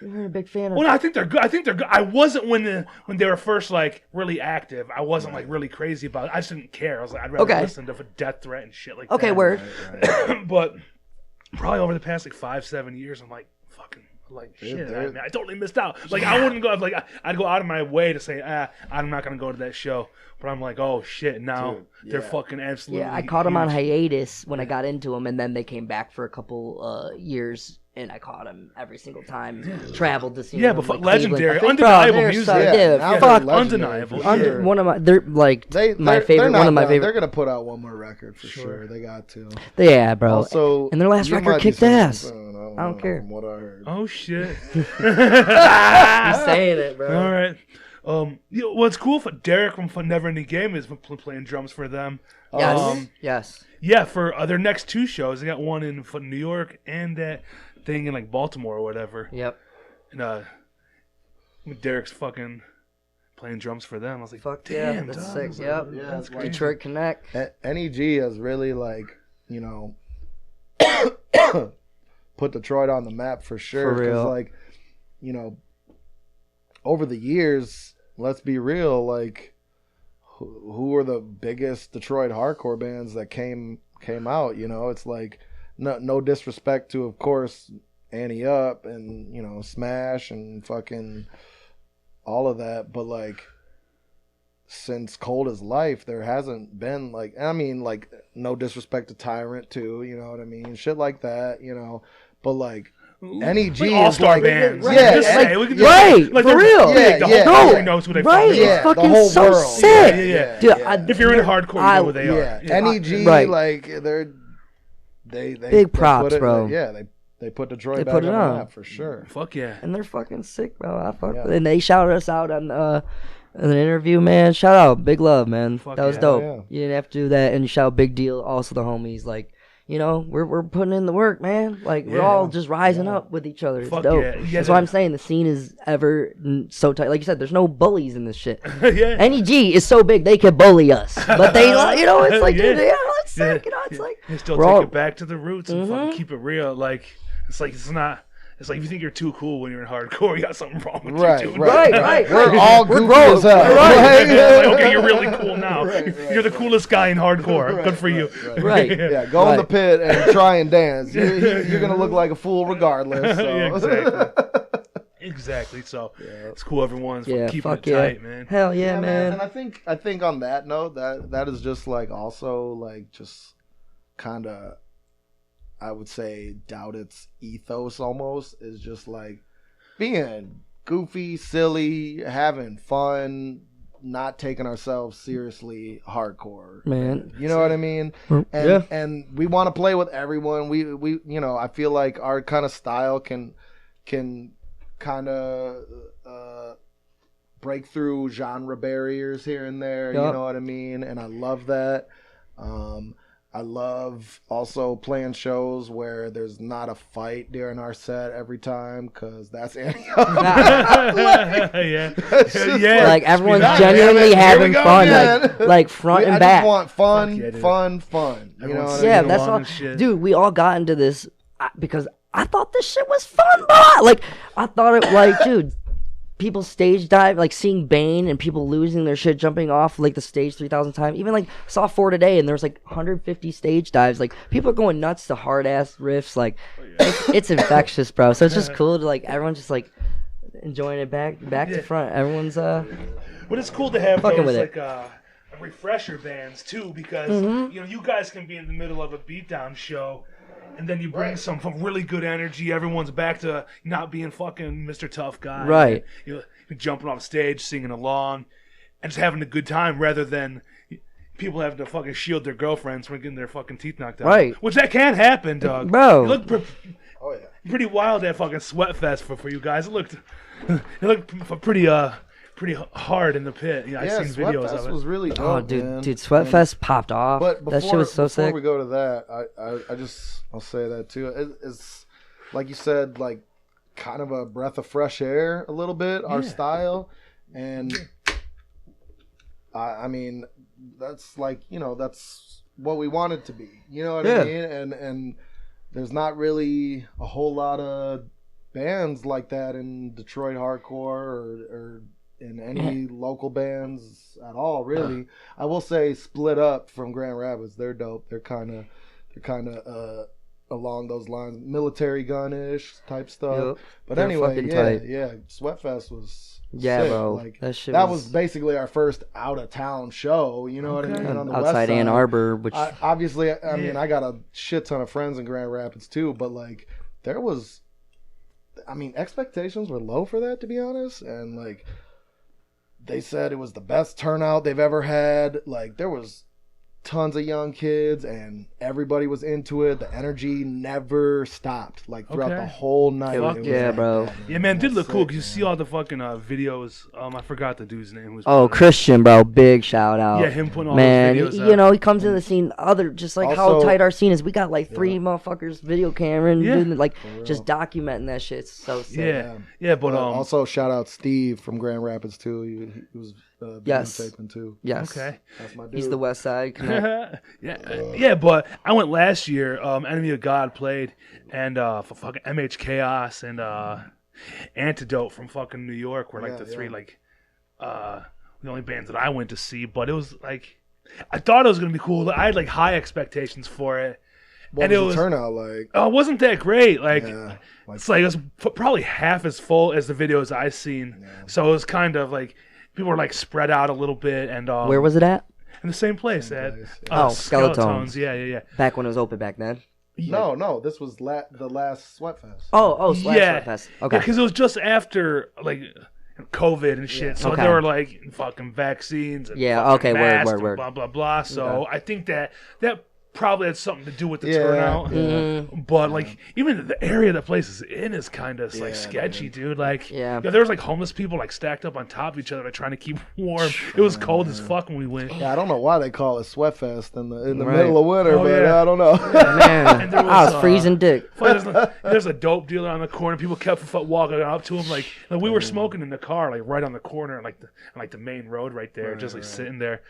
You're a big fan of well, no, I think they're good. I wasn't when they were first like really active. I wasn't like really crazy about it. I just didn't care. I was like, I'd rather Okay. listen to Death Threat and shit like Okay, that. word. But probably over the past like 5-7 years, I'm like, fucking, like shit. I totally missed out. Like I wouldn't go. Like I'd go out of my way to say, I'm not gonna go to that show. But I'm like, oh shit, now they're fucking absolutely. Yeah, I caught him on huge. hiatus when I got into them, and then they came back for a couple years, and I caught them every single time. Traveled to see them. but like legendary, Cleveland. undeniable they're music. So, Yeah, yeah, now fuck. they're legendary undeniable. for Under, sure. one of my, they're like my They're favorite. not One of my done. favorite. They're gonna put out one more record for sure. They got to. Yeah, bro. Also, and their last you record might be kicked saying ass. something, I don't care. From what I heard. Oh shit. You're saying it, bro. All right. What's cool for Derek from Never Ending Game is playing drums for them. Yes. Yes. Yeah, for their next 2 shows, they got one in New York and that thing in like Baltimore or whatever. Yep. And Derek's fucking playing drums for them. I was like, Fuck yeah, damn, that's dog. sick. Yep. Yeah, That's like, crazy. Detroit Connect. NEG has really like put Detroit on the map for sure. For real. Like over the years, let's be real, like who were the biggest Detroit hardcore bands that came out? It's like no disrespect to, of course, Annie Up and Smash and fucking all of that, but like since Cold as Life, there hasn't been like, no disrespect to Tyrant too, you know what I mean, shit like that, but like NEG Like is all-star like bands. yeah, Just like, say, we could right, just, like for they're real. big, Yeah, the yeah, whole country yeah. knows who they Right, fucking it's are. the fucking whole so world. sick. Yeah. Dude, Yeah. If you're into hardcore, you know who they are. Yeah, NEG, Right. like they Big props, put it, bro. They put Detroit They back put it on on. the map for sure. Fuck yeah. And they're fucking sick, bro. I fuck Yeah. with it. And they shouted us out on an interview, man. Shout out, big love, man. Fuck that was yeah. dope. Yeah. You didn't have to do that, and you shout big deal. Also, the homies, like, we're putting in the work, man. Like we're Yeah. all just rising up with each other. It's Fuck dope. yeah. Yeah, That's why I'm saying the scene is so tight. Like you said, there's no bullies in this shit. Yeah. NEG is so big they could bully us, but they, it's like, Yeah. dude, it's sick. It's like They still we're take all- it back to the roots and fucking keep it real. Like it's not. It's like if you think you're too cool when you're in hardcore, you got something wrong with Right, you, dude. right. We're all goofy grown. as hell. Right. Yeah, like, okay, you're really cool now. You're the coolest guy in hardcore. Good for you. Right. Yeah, go in the pit and try and dance. You're gonna look like a fool regardless. So. Yeah, exactly. Exactly. So it's cool. Everyone's Yeah, keeping fuck it yeah. tight, man. Hell yeah, Yeah, man. And I think on that note, that is just like also like just kind of, I would say, doubt its ethos almost is just like being goofy, silly, having fun, not taking ourselves seriously, hardcore. Man. You know what I mean? And we want to play with everyone. We I feel like our kind of style can kind of break through genre barriers here and there. Yep. You know what I mean? And I love that. I love also playing shows where there's not a fight during our set every time, because that's yeah. Like everyone's genuinely having fun, like front and back. I just want fun. You know what I mean? Yeah, that's all. Dude, we all got into this because I thought this shit was fun, bro. Like, I thought it, like, dude, people stage dive, like seeing Bane and people losing their shit, jumping off like the stage 3,000 times. Even like saw 4 today, and there's like 150 stage dives. Like, people are going nuts to hard ass riffs. Like, it's infectious, bro. So it's just cool to like everyone's just like enjoying it back to front. Everyone's But it's cool to have fucking those with like refresher bands too, because you know, you guys can be in the middle of a beatdown show. And then you bring some really good energy. Everyone's back to not being fucking Mr. Tough Guy. Right. You're jumping off stage, singing along, and just having a good time rather than people having to fucking shield their girlfriends from getting their fucking teeth knocked out. Right. Which that can happen, Doug. Bro. You look pretty wild at fucking Sweatfest for you guys. It looked pretty hard in the pit. Yeah, I've seen videos of it. Was really dope, oh, dude, Sweatfest popped off. But that shit was so sick. Before we go to that, I'll say that too. It's like you said, like kind of a breath of fresh air, a little bit. Our style, and I mean, that's like, you know, that's what we want it to be. You know what I mean? And there's not really a whole lot of bands like that in Detroit hardcore or in any local bands at all, really. I will say Split Up from Grand Rapids, they're dope. They're kind of along those lines, military gun-ish type stuff. But anyway, Sweatfest was sick. Bro. Like, that was basically our first out-of-town show, you know what I mean? On the outside west side. Ann Arbor, which obviously, I mean, I got a shit ton of friends in Grand Rapids too, but like there was, I mean, expectations were low for that, to be honest, and like they said it was the best turnout they've ever had. Like, there was tons of young kids and everybody was into it. The energy never stopped, like throughout the whole night. Fuck yeah, bro. Yeah, man, it did look cool because you see all the fucking videos. I forgot the dude's name. Christian, bro, big shout out. Yeah, him putting all those videos you know, he comes in the scene. Just like also, how tight our scene is. We got like 3 motherfuckers video camera and doing, like just documenting that shit. It's so sick. Yeah, but also shout out Steve from Grand Rapids too. He was videotaping too. Yes. Okay. That's my dude. He's the West Side. Yeah, but I went last year. Enemy of God played, and for fucking MH Chaos and Antidote from fucking New York were like the three like the only bands that I went to see. But it was like, I thought it was gonna be cool. I had like high expectations for it. What was the turnout like? Oh, it wasn't that great. Like, it's like it was probably half as full as the videos I've seen. Yeah. So it was kind of like people were like spread out a little bit. And where was it at? In the same place. Skeletones. Yeah. Back when it was open back then. No, this was the last Sweatfest. Sweatfest. Okay. Because it was just after like COVID and shit, so there were like fucking vaccines. And word. Blah blah blah. So I think that probably had something to do with the turnout. But like even the area the place is in is kind of like sketchy, dude. Like there was like homeless people like stacked up on top of each other, like trying to keep warm. It was cold as fuck when we went. Yeah, I don't know why they call it Sweatfest in the middle of winter, but I don't know. Man, I was freezing dick. There's a dope dealer on the corner. People kept walking up to him, like we were smoking in the car, like right on the corner, like the main road right there, just like sitting there.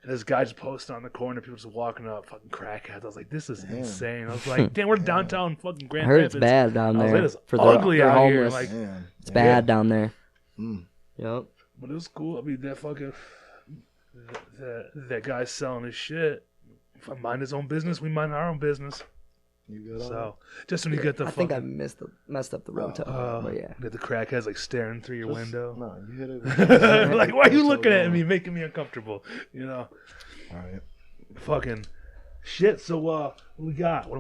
And this guy just posted on the corner, people just walking up, fucking crackheads. I was like, this is insane. I was like, damn, we're downtown fucking Grand Rapids. It's bad down there. It is ugly out here. Like, it's bad down there. Yep. But it was cool. I mean, that fucking that guy's selling his shit. If I mind his own business, we mind our own business. You good? So just when you get the I think I messed up the roto. But yeah. The crackheads like staring through your window. No, you hit it. Like, why are you looking at me, making me uncomfortable? You know. All right. Fucking shit. So what do we got?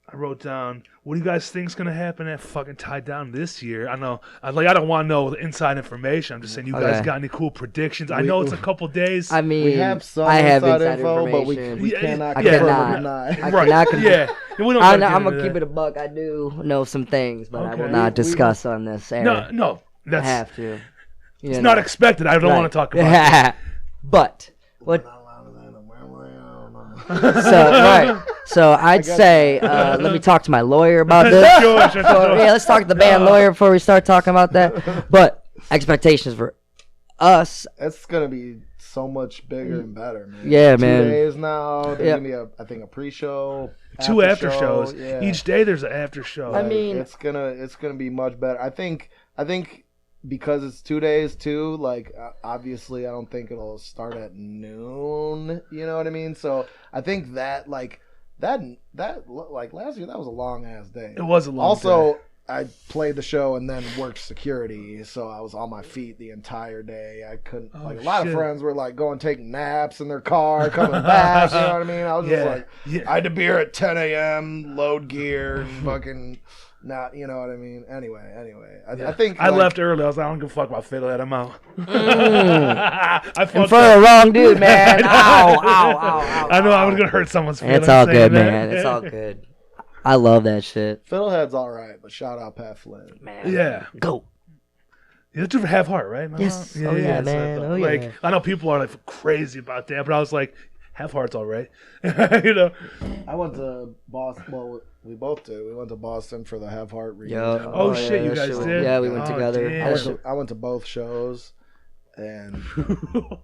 I wrote down, what do you guys think's gonna happen at fucking Tie Down this year? I know, I don't want to know the inside information. I'm just saying, you guys got any cool predictions? I know it's a couple days. I mean, we have some inside info, but we cannot confirm or deny. I'm gonna keep it a buck. I do know some things, but I will not discuss on this area. No, I have to. It's not expected. I don't want to talk about it. But what? So I'd say, let me talk to my lawyer about this. Sure. Yeah, let's talk to the band lawyer before we start talking about that. But expectations for us. It's gonna be so much bigger and better, man. Yeah, 2 man. days now. There's gonna be I think a pre-show, 2 after shows. Yeah. Each day there's an after show. I mean, it's gonna be much better. I think because it's 2 days too. Like obviously, I don't think it'll start at noon. You know what I mean? So I think that like last year that was a long ass day. It was a long Also, day. I played the show and then worked security, so I was on my feet the entire day. I couldn't a lot of friends were like going taking naps in their car, coming back. You know what I mean? I was just like, I had to be here at 10 a.m., load gear, and fucking not. You know what I mean? Anyway, I think I left early. I was like, I don't give a fuck about Fiddle Head. I'm out. I in front of the wrong dude, man. Ow. I know I was gonna hurt someone's feelings. It's all good, man. It's all good. I love that shit. Fiddlehead's all right, but shout out Pat Flynn. Man. Yeah. Go. You're for Half Heart, right? Yes. Yeah, man. So, Oh, like, yeah. I know people are like crazy about that, but I was like, Half Heart's all right. You know. I went to Boston. Well, we both did. We went to Boston for the Half Heart reunion. Yo. Oh, shit, you that guys shit was- did? Yeah, we went together. damn. I went to both shows, and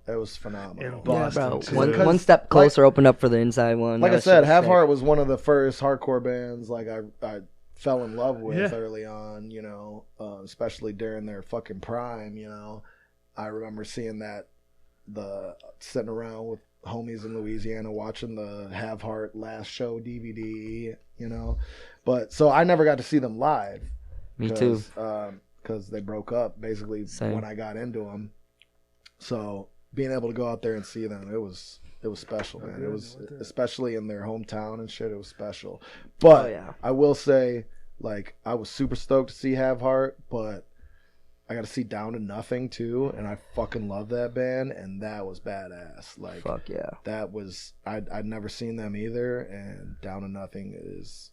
it was phenomenal. In Boston, Bro, too. one step closer, open up for the inside one. Like That I said, shit was Half sick. Heart was one of the first hardcore bands like I fell in love with Yeah. early on, you know, especially during their fucking prime, you know. I remember seeing sitting around with homies in Louisiana watching the Have Heart last show DVD, you know. But so I never got to see them live. Me too. Because they broke up basically Same. when I got into them. So being able to go out there and see them, it was special, man. It was, especially in their hometown and shit, it was special. But yeah. I will say, like, I was super stoked to see Have Heart, but I got to see Down to Nothing too, and I fucking love that band, and that was badass. Like, Fuck yeah. that was I'd never seen them either, and Down to Nothing is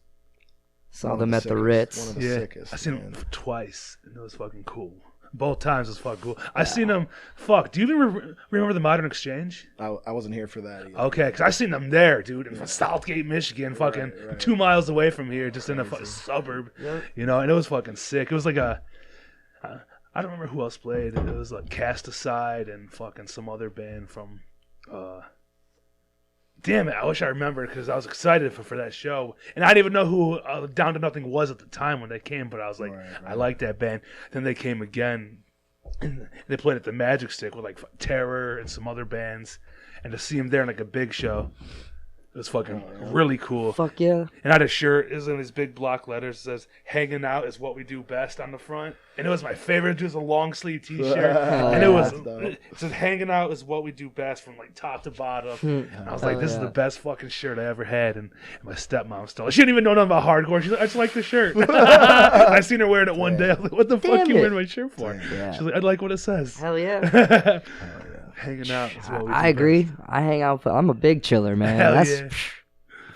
Saw one of them the at the sickest- Ritz. one of the Yeah, sickest, I seen man. them twice, and it was fucking cool. Both times it was fucking cool. I seen them. Fuck, do you even remember the Modern Exchange? I wasn't here for that either. Okay, because I seen them there, dude, in Southgate, Michigan, fucking right. 2 miles away from here, just in a suburb. You know, and it was fucking sick. It was like I don't remember who else played. It was like Cast Aside and fucking some other band from. Damn it! I wish I remembered because I was excited for that show, and I didn't even know who Down to Nothing was at the time when they came. But I was like, I like that band. Then they came again, and they played at the Magic Stick with like Terror and some other bands, and to see them there in like a big show, it was fucking really cool. Fuck yeah. And I had a shirt. It was in these big block letters. It says, "Hanging out is what we do best" on the front. And it was my favorite. It was a long sleeve T-shirt. And it was, it said, "Hanging out is what we do best" from like top to bottom. And I was like, this is the best fucking shirt I ever had. And my stepmom stole it. She didn't even know nothing about hardcore. She's like, I just like the shirt. I seen her wearing it one day. I was like, what the fuck you wearing my shirt for? Yeah. She's like, I like what it says. Hell yeah. Hanging out is what we do I agree. best. I hang out. I'm a big chiller, man. Hell That's yeah.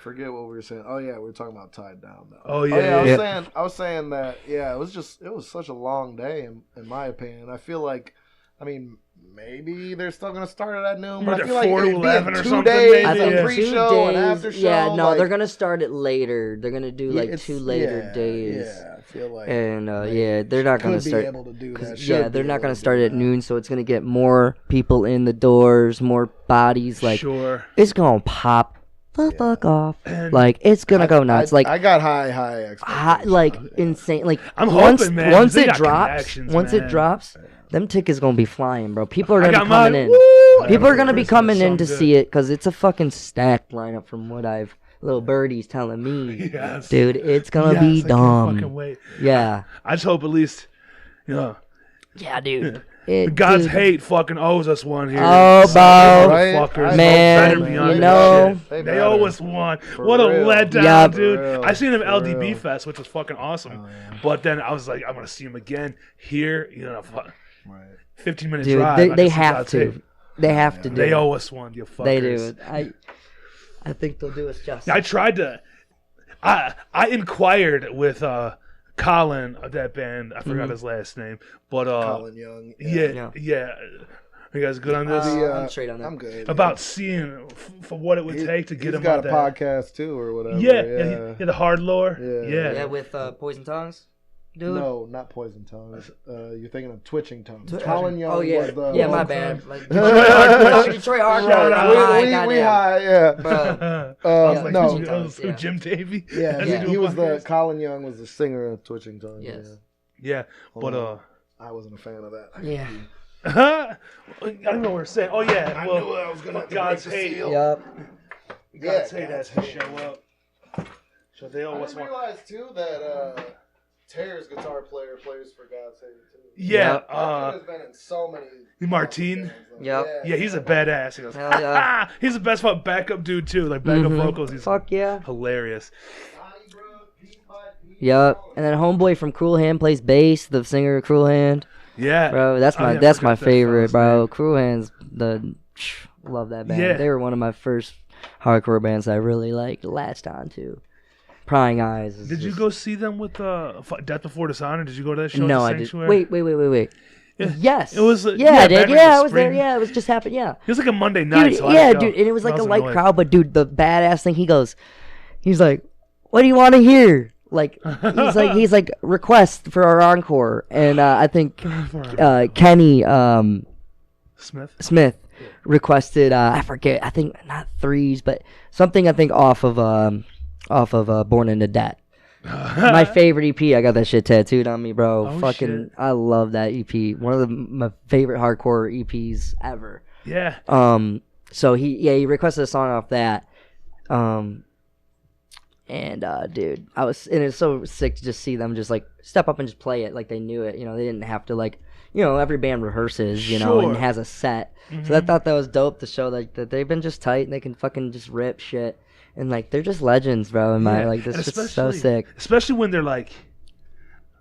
Forget what we were saying. Oh yeah, we were talking about Tied Down though. Oh yeah. I was saying that. Yeah, it was such a long day in my opinion. I feel like, I mean, maybe they're still gonna start it at noon, but I They're feel like 4 to it'd be 11 or 2 something, days, maybe. I think a 2 pre-show and days. after show. Yeah, no, like, they're gonna start it later. They're gonna do like 2 later days. Yeah, I feel like. And they're not gonna could be start. able to do that. Yeah, should they're be not able gonna to start do at that. noon, so it's gonna get more people in the doors, more bodies. Like Sure. it's gonna pop the fuck off. And Like it's gonna go nuts. Like I got high expectations. like insane. Like I'm once hoping, man, once they it got drops, connections, once man. it drops, them tickets gonna be flying, bro. People are I gonna be got coming mine. in. Woo! People are gonna be Christmas, coming in to something see it because it's a fucking stacked lineup from what I've little birdie's telling me. Yes. Dude, it's gonna Yes, be I can't dumb. fucking wait. Yeah. I just hope at least, you know, Yeah, dude. God's dude. hate fucking owes us one here. Oh, So, bro. Right? Fuckers, Man, better be on you that know. shit. They They owe better. us one. For What a real. letdown, Yup. dude. For real. I seen him at For LDB real. Fest, which was fucking awesome. Oh, yeah. But then I was like, I'm gonna see him again here. You know, Right. 15 minute Dude, drive. they I can see have God's to. hate. They have to do They it. owe us one. You fuckers. They do. I think they'll do us justice. I tried to. I inquired with Colin of that band. I forgot his last name, but Colin Young. yeah. Are you guys good on this? I'm straight on that. I'm good. About seeing for what it would take to get him got on a that. podcast too, or whatever. Yeah, the hard lore. Yeah, with Poison Tongues. Dude. No, not Poison Tongues. You're thinking of Twitching Tongues. Colin Young. Oh yeah, was yeah, my bad. Like, Detroit Hardcore. We high, yeah. Bro. No, Jim Davey. Yeah, he was the Colin Young was the singer of Twitching Tongues. Yes. Yeah, but I wasn't a fan of that. Yeah. I don't know what we're saying. Oh yeah, I knew I was gonna God's hate. Yup. God's hate has to show up. So they all I didn't realize too that Terror's guitar player plays for God's Hate too. Yeah, has been in so many. Martine. Yep. Yeah, he's a badass. He goes, Hell yeah. he's the best backup dude too. Like backup vocals. He's Fuck yeah. hilarious. Yep. And then homeboy from Cruel Hand plays bass. The singer of Cruel Hand. Yeah, Bro, that's my favorite, bro. Cruel Hand's love that band. Yeah. They were one of my first hardcore bands I really latched on to. Prying Eyes. Did you go see them with Death Before Dishonor? Did you go to that show? No, at I the did. Sanctuary? Wait. Yeah. Yes. It was. I did. back Yeah, in I was there. spring. Yeah, it was just happened. Yeah. It was like a Monday night. Dude, so I yeah, didn't go. dude, and it was like I a was light annoyed. crowd, but dude, the badass thing, he's like, what do you want to hear? Like, he's like, request for our encore, and I think Kenny Smith requested, I forget, I think not Threes, but something I think off of Born Into Debt. My favorite EP. I got that shit tattooed on me, bro. Oh, Fucking, shit. I love that EP. One of my favorite hardcore EPs ever. Yeah. So he requested a song off that. Dude, and it's so sick to just see them just like step up and just play it like they knew it. You know, they didn't have to like, you know, every band rehearses, you know, and has a set. Mm-hmm. So I thought that was dope to show like that they've been just tight and they can fucking just rip shit. And like they're just legends, bro. In my like, this is so sick. Especially when they're like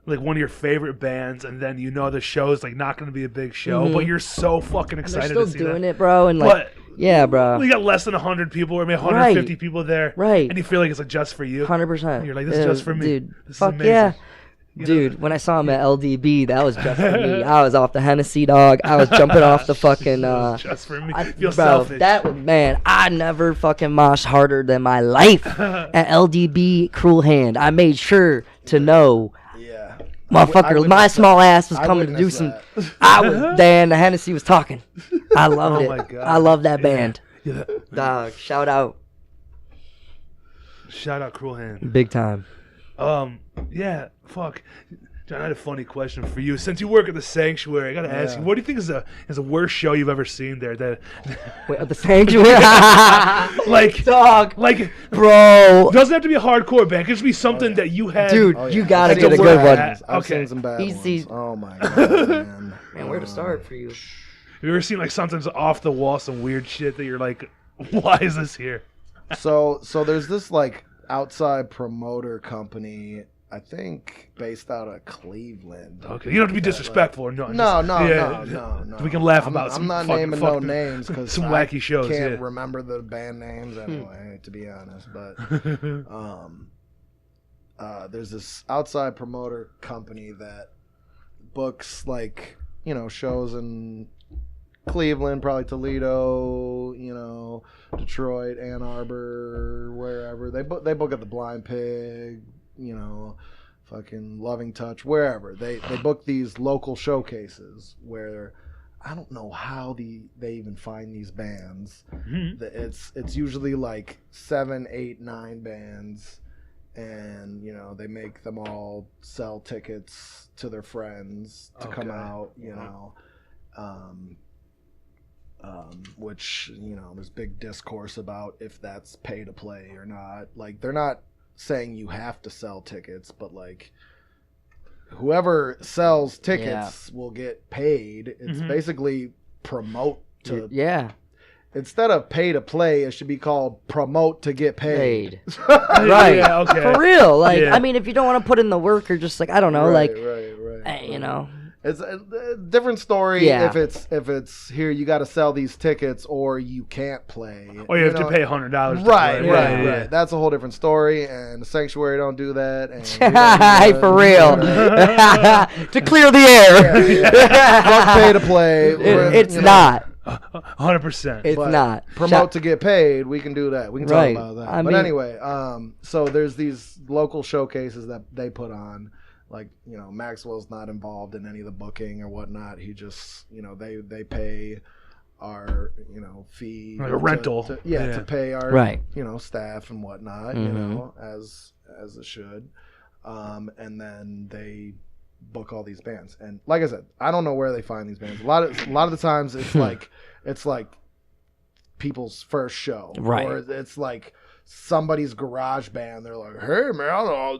one of your favorite bands, and then you know the show's like not going to be a big show, but you're so fucking excited They're to still see doing that. it, bro. And like, yeah, bro. We got less than 100 people, or maybe 150 people there, right? And you feel like it's like just for you, 100%. You're like, this is just for me, dude. This Fuck is amazing. yeah. You Dude, know? when I saw him at LDB, that was just for me. I was off the Hennessy, dog. I was jumping off the fucking. Just for me. Feel bro, selfish. that was, man, I never fucking moshed harder than my life at LDB Cruel Hand. I made sure to know. Yeah. Motherfucker, my small ass was coming to do some. I was there, and the Hennessy was talking. I loved it. My God. I love that band. Yeah. Dog, shout out. Shout out Cruel Hand. Big time. Yeah, fuck. John, I had a funny question for you. Since you work at the Sanctuary, I gotta ask you, what do you think is the worst show you've ever seen there? That Wait, at the Sanctuary? like, dog, like, bro. It doesn't have to be a hardcore band. It could just be something that you had. Dude, you gotta get a work good one. at. I've Okay. seen some bad Easy. ones. Oh my god, man. Man, where to start for you? Have you ever seen like something's off the wall, some weird shit that you're like, why is this here? So there's this like outside promoter company, I think based out of Cleveland. Okay, you don't have to be disrespectful or nothing. No. We can laugh about I'm some not fucking naming fucked- no names because some wacky shows. Can't Yeah. remember the band names anyway, to be honest. But there's this outside promoter company that books like, you know, shows in Cleveland, probably Toledo, you know, Detroit, Ann Arbor, wherever. They book at the Blind Pig, you know, fucking Loving Touch, wherever. They book these local showcases where I don't know how they even find these bands. Mm-hmm. It's usually like 7, 8, 9 bands, and you know they make them all sell tickets to their friends to come out, you know. Which, you know, there's big discourse about if that's pay to play or not. Like, they're not saying you have to sell tickets, but like whoever sells tickets will get paid. It's basically promote to instead of pay to play, it should be called promote to get paid. Right. Yeah, okay. For real. Like, Yeah. I mean, if you don't want to put in the work or just like, I don't know, Right. you know. It's a different story if it's here you got to sell these tickets or you can't play. Or you have to pay $100. Right. That's a whole different story, and the Sanctuary don't do that. And for real. To clear the air. Fuck pay to play. It's not. 100%. It's not. Promote to get paid. We can do that. We can talk about that. But anyway, so there's these local showcases that they put on. Like, Maxwell's not involved in any of the booking or whatnot. He just, they pay our, fee. Like a rental. To pay our, staff and whatnot, as it should. And then they book all these bands. And like I said, I don't know where they find these bands. A lot of the times it's like people's first show. Right. Or it's like somebody's garage band. They're like, hey man,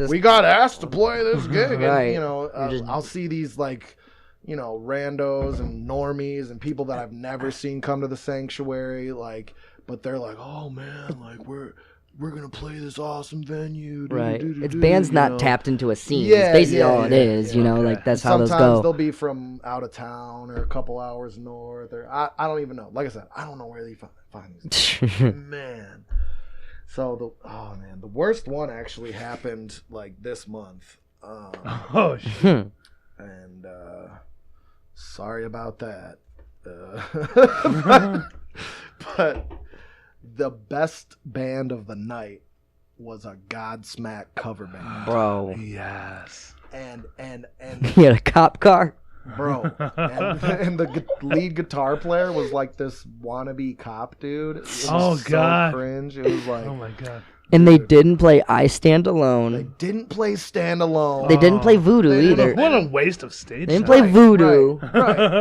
we got asked to play this gig. Right. And, I'll see these like, randos and normies and people that I've never seen come to the Sanctuary, like, but they're like, oh man, like we're gonna play this awesome venue. Right. It's bands not tapped into a scene. It's basically all it is, like that's how those go. Sometimes they'll be from out of town or a couple hours north, or I don't even know. Like I said, I don't know where they find these. Man. So the worst one actually happened like this month. Shit. And sorry about that. But the best band of the night was a Godsmack cover band. Bro. Yes. And he had a cop car. Bro, and the lead guitar player was like this wannabe cop dude. It was God, cringe. It was like, oh my God. And they didn't play I Stand Alone. They didn't play Stand Alone. They didn't play Voodoo either. What a waste of stage. They didn't play Voodoo.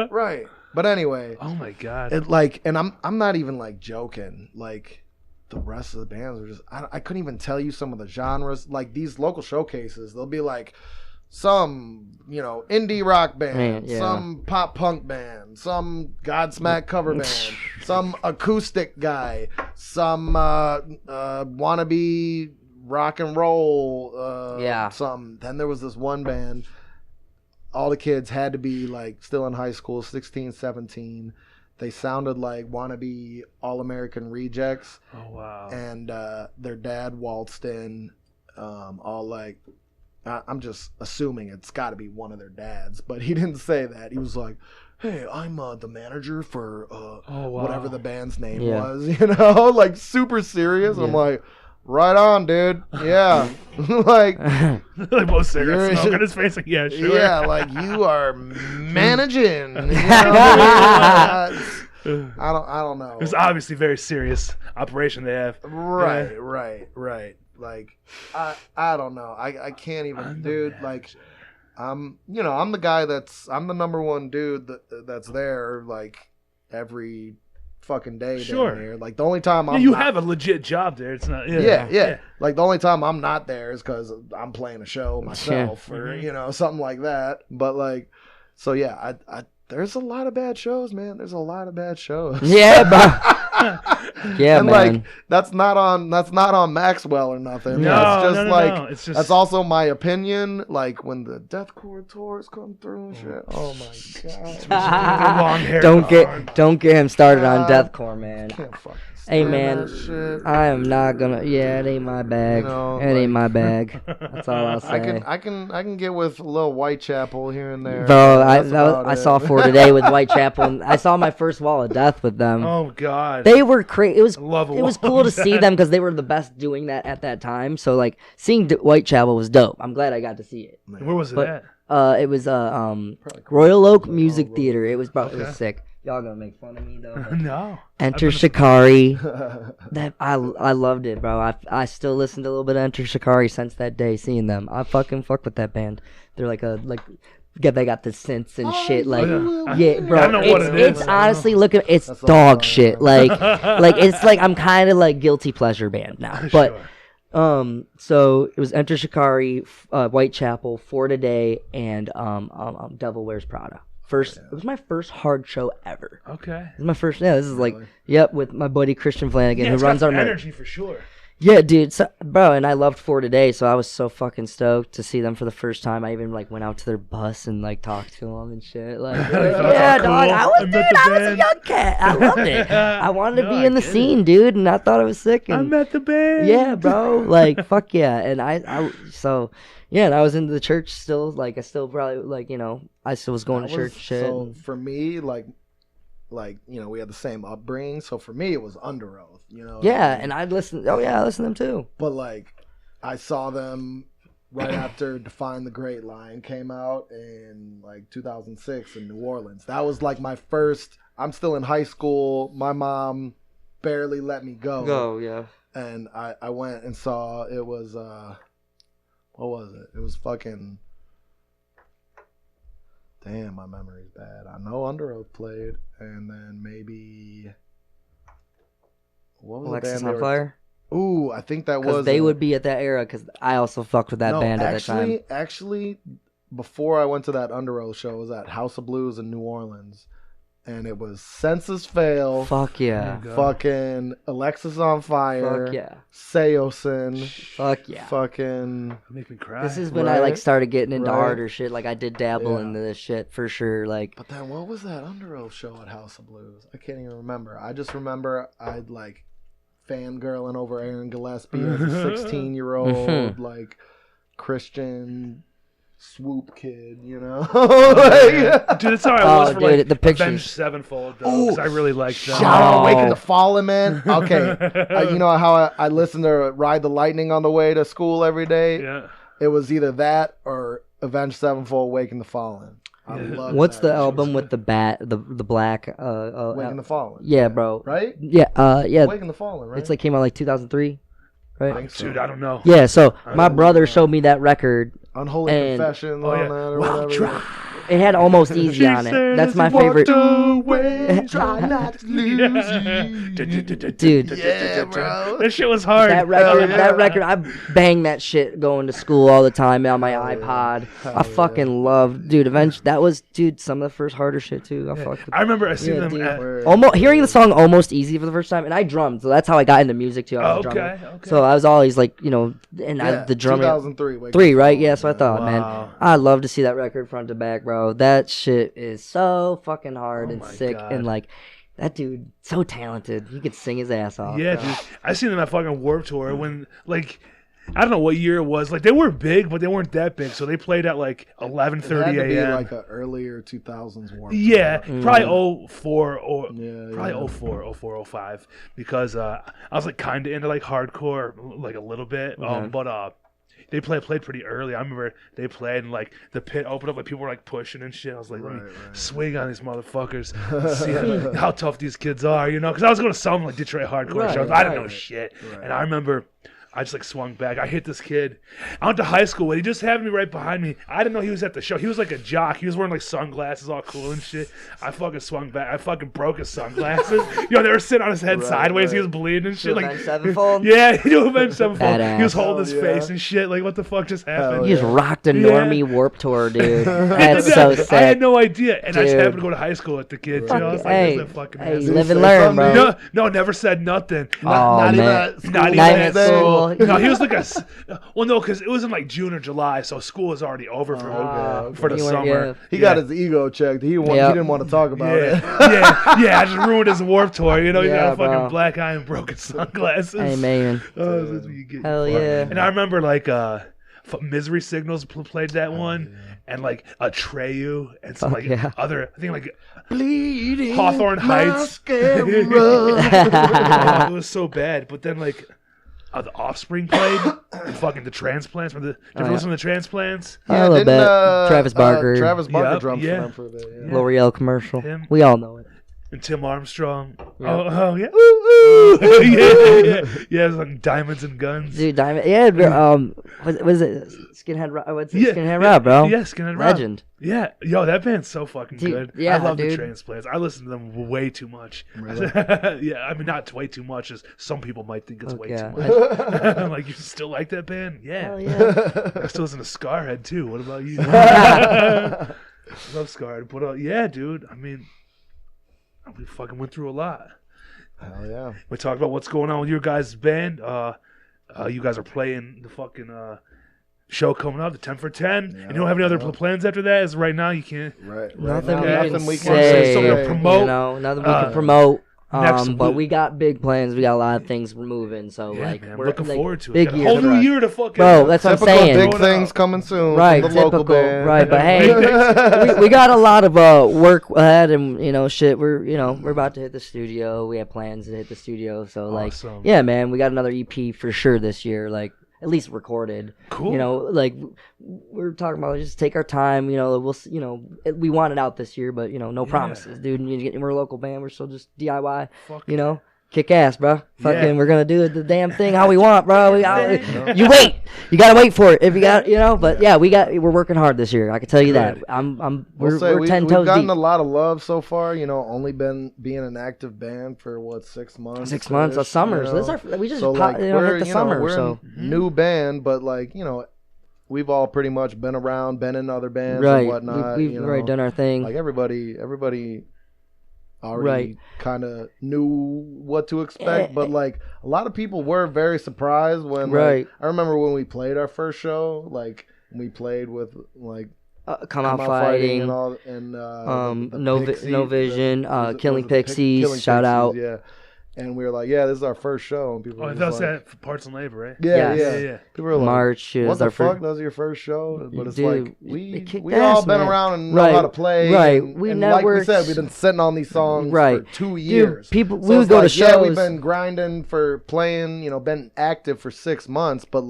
Right. But anyway, oh my God. And I'm not even like joking. Like the rest of the bands were just I couldn't even tell you some of the genres. Like these local showcases, they'll be like some, indie rock band, some pop punk band, some Godsmack cover band, some acoustic guy, some wannabe rock and roll, some. Then there was this one band, all the kids had to be like still in high school, 16, 17. They sounded like wannabe All-American rejects. Oh, wow. And their dad waltzed in, all like, I'm just assuming it's got to be one of their dads, but he didn't say that. He was like, hey, I'm the manager for whatever the band's name was, like super serious. I'm like, right on, dude. Yeah. like both cigarettes smoke on his face. Like, yeah, sure. Yeah, like you are managing. I don't know. It's obviously a very serious operation they have. Right. Like, I don't know. I can't even, dude. Like, I'm the guy I'm the number one dude that's there like every fucking day down here. Like the only time you have a legit job there. It's not. Yeah. Like the only time I'm not there is because I'm playing a show myself or something like that. But like, so yeah, I there's a lot of bad shows, man. There's a lot of bad shows. Yeah, bro. Yeah, and man. Like that's not on Maxwell or nothing. No, it's just that's also my opinion. Like when the deathcore tours come through and shit. Oh my god. Long hair. Don't get him started on deathcore, man. Can't fucking Hey man, I am not gonna. Yeah, it ain't my bag. It ain't my bag. That's all I'll say. I can get with a little Whitechapel here and there. Bro, I saw For Today with Whitechapel, and I saw my first Wall of Death with them. Oh God, they were crazy. It was cool to see them because they were the best doing that at that time. So like seeing Whitechapel was dope. I'm glad I got to see it. Where was it at? It was Royal Oak Music Theater. It was sick. Y'all gonna make fun of me though. No. Enter Shikari. That I loved it, bro. I still listen to a little bit of Enter Shikari since that day, seeing them. I fucking fuck with that band. They're they got the synths and shit. Like, yeah, bro. I don't know what it is. It's honestly it's dog shit. Like it's like I'm kind of like guilty pleasure band now, but. Sure. So it was Enter Shikari, Whitechapel, For Today, and Devil Wears Prada. It was my first hard show ever. Okay. It was my first. Yeah, this is like, with my buddy Christian Flanagan, who runs our energy for sure. Yeah, dude, so, bro, and I loved For Today, so I was so fucking stoked to see them for the first time. I even like went out to their bus and like talked to them and shit. Like, yeah, cool. dog, I was a band. young cat. I loved it. I wanted to be in the scene, dude, and I thought it was sick. And, I met the band. yeah, bro, like fuck yeah, and so yeah, and I was into the church still. Like I still probably like I still was going to church. Shit. So for me, like we had the same upbringing. So for me, it was Under Oath. Yeah, and I'd listen. Oh yeah, I listened to them too. But like, I saw them right after Define the Great Line came out in like 2006 in New Orleans. That was like my first. I'm still in high school. My mom barely let me go. Yeah. And I went and saw it was what was it? It was fucking. Damn, my memory's bad. I know Under Oath played, and then maybe. What was Alexis the band on Fire? Ooh, I think that was. Because they would be at that era. Because I also fucked with that band at that time. Actually, before I went to that Under Oath show, I was at House of Blues in New Orleans, and it was Census Fail. Fuck yeah. Fucking Alexis on Fire. Fuck yeah. Seosin. Fuck yeah. Fucking. Make me cry. This is when I like started getting into Right. art or shit. Like I did dabble into this shit for sure. Like. But then what was that Under Oath show at House of Blues? I can't even remember. I just remember I'd like fangirling over Aaron Gillespie as a 16-year-old like Christian swoop kid, Dude, that's how I was for like the pictures. Avenged Sevenfold though, because I really liked them. Shout out Wake of the Fallen, man. Okay, you know how I listened to Ride the Lightning on the way to school every day? Yeah. It was either that or Avenged Sevenfold, Waking the Fallen. I love What's that. the album with the bat, the black? Waking the Fallen. Yeah, bro. Right? Yeah, yeah. Waking the Fallen, right? It's like came out like 2003, I right? think so. Dude, I don't know. Yeah. So my brother showed me that record. Unholy and- Confessions Oh, on yeah. that or Well, whatever. It had Almost Easy on it. That's my favorite. Try not to lose you. Dude. Yeah, bro. That shit was hard. That record, I banged that shit going to school all the time on my iPod. I fucking love, dude. Eventually, that was, dude, some of the first harder shit too. I fucked with. I remember I seen Yeah, them dude. at... Almost hearing the song "Almost Easy" for the first time, and I drummed, so that's how I got into music too. I was a drummer. Okay. So I was always like, and Yeah, the drummer. 2003. Wake Three, Up right? Fallen, Yeah, so I thought, Wow. man, I'd love to see that record front to back, bro. That shit is so fucking hard and my sick, God. and like, that dude, so talented. He could sing his ass off. Yeah, bro. dude. I seen them at fucking Warped Tour when, like, I don't know what year it was. Like, they were big, but they weren't that big. So they played at, like, 11:30 It had to be a.m. like an earlier 2000s Warped Yeah, Tour. probably 04 or Yeah, probably yeah. 04, 05 because I was like kind of into like hardcore like a little bit, but they played pretty early. I remember they played and like the pit opened up, like people were like pushing and shit. I was like, let me swing on these motherfuckers, see how tough these kids are, because I was going to some like Detroit hardcore shows. I didn't know shit, and I remember. I just like swung back. I hit this kid. I went to high school with. He just had me right behind me. I didn't know he was at the show. He was like a jock. He was wearing like sunglasses, all cool and shit. I fucking swung back. I fucking broke his sunglasses. They were sitting on his head sideways. He was bleeding and shit. Like Avenged Sevenfold? Yeah, he was Avenged Sevenfold. Badass. He was holding his Hell face yeah. and shit. Like what the fuck just happened? He just rocked a Yeah. normie Warped Tour, dude. I That's did so that. sick. I had no idea, and I just Dude. happened to go to high school with the kid too. I was like, Hey, "This is a fucking hey, ass." live and Say learn, something, bro. No, never said nothing. Oh, Not even man. at school. Not even Not at at school. school. No, he was like well, no, because it was in like June or July, so school was already over for the You went- summer. yeah. He got his ego checked. He didn't want to talk about it. Yeah, I just ruined his Warped Tour. He got Yeah, a fucking bro. black eye and broken sunglasses. Hey, man. Oh, that's what you get. Hell yeah. And I remember like Misery Signals played that one, and like Atreyu and some like yeah. other. I think like Bleeding Hawthorne Heights. mascara. It was so bad, but then like. The Offspring played, and fucking the Transplants. Did you ever listen to the Transplants? A little didn't, bit. Travis Barker. Travis Barker Yep, drums yeah. for them for a bit. Yeah. L'Oreal commercial. Him. We all know it. And Tim Armstrong. Yeah. Oh yeah. Ooh, ooh. yeah. It was like Diamonds and Guns. Dude, Diamond. Yeah, bro, was it Skinhead Rob? What's it? Yeah, Skinhead Rob, bro. Yeah, Skinhead Rob. Legend. Yeah, yo, that band's so fucking Dude, good. yeah, I love the dude. Transplants. I listen to them way too much. Really? Yeah, I mean not way too much, as some people might think it's way yeah. too much. I'm like, you still like that band? Yeah. Hell yeah. I still listen to Scarhead too. What about you? Love Scarhead, but yeah, dude. I mean, we fucking went through a lot. Hell yeah. We talked about what's going on with your guys' band. you guys are playing the fucking show coming up, the 10 for 10. And you don't have any other plans after that? As right now, you can't. Right. Nothing we can say. say. Promote. You know, nothing we can promote. Next but we got big plans. We got a lot of things we're moving. So man, we're looking forward to it. Big year. Whole new year to fucking. Bro, that's what I'm saying. Big things coming soon. Right, from the local band. Right, but hey, we got a lot of work ahead, and shit. We're about to hit the studio. We have plans to hit the studio. So awesome. yeah, man, we got another EP for sure this year. Like. At least recorded. Cool. We're talking about just take our time. We want it out this year, but no promises, dude. We're a local band. We're still just DIY. Kick ass, bro. Fucking, we're gonna do the damn thing how we want, bro. You wait. You gotta wait for it if you got, But yeah, we're working hard this year. I can tell you that. We're 10 toes deep. We've gotten a lot of love so far. Only been being an active band for 6 months. 6 months of summers. We just hit the summer. We're a new band, but we've all pretty much been around, been in other bands and whatnot. We've already done our thing. Like everybody already kind of knew what to expect, but a lot of people were very surprised when I remember when we played our first show, we played with Come Out Fighting and all, and No Vision, Killing Pixies, shout out. Yeah. And we were like, yeah, this is our first show. And people were that was at Parts and Labor, right? Yeah. People were like, March. What the fuck? That was your first show? But it's dude, we all been around and know how to play. Right. And like we said, we've been sitting on these songs for 2 years. Dude, we would go to shows. Yeah, we've been grinding for playing, been active for 6 months, but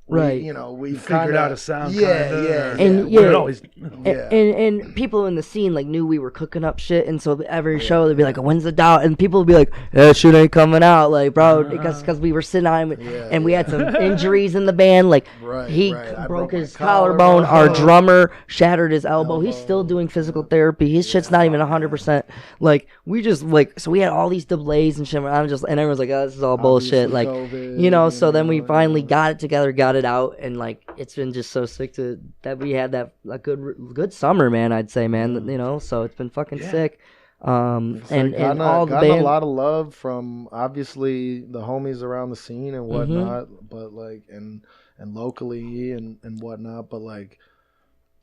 we figured out a sound. And people in the scene knew we were cooking up shit, and so every show they'd be like, "When's the doubt?" And people would be like, "That shit ain't coming out," bro, because we were sitting on him, and we had some injuries in the band. He broke his collarbone. Our drummer shattered his elbow. He's still doing physical therapy. His shit's not even 100%. So we had all these delays and shit. And everyone's like, "Oh, this is all bullshit." COVID, So then we finally got it together, got it out, and it's been just so sick that we had that good summer, man. I'd say, man, so it's been fucking sick. And all the band, a lot of love from obviously the homies around the scene and whatnot, but and locally and whatnot, but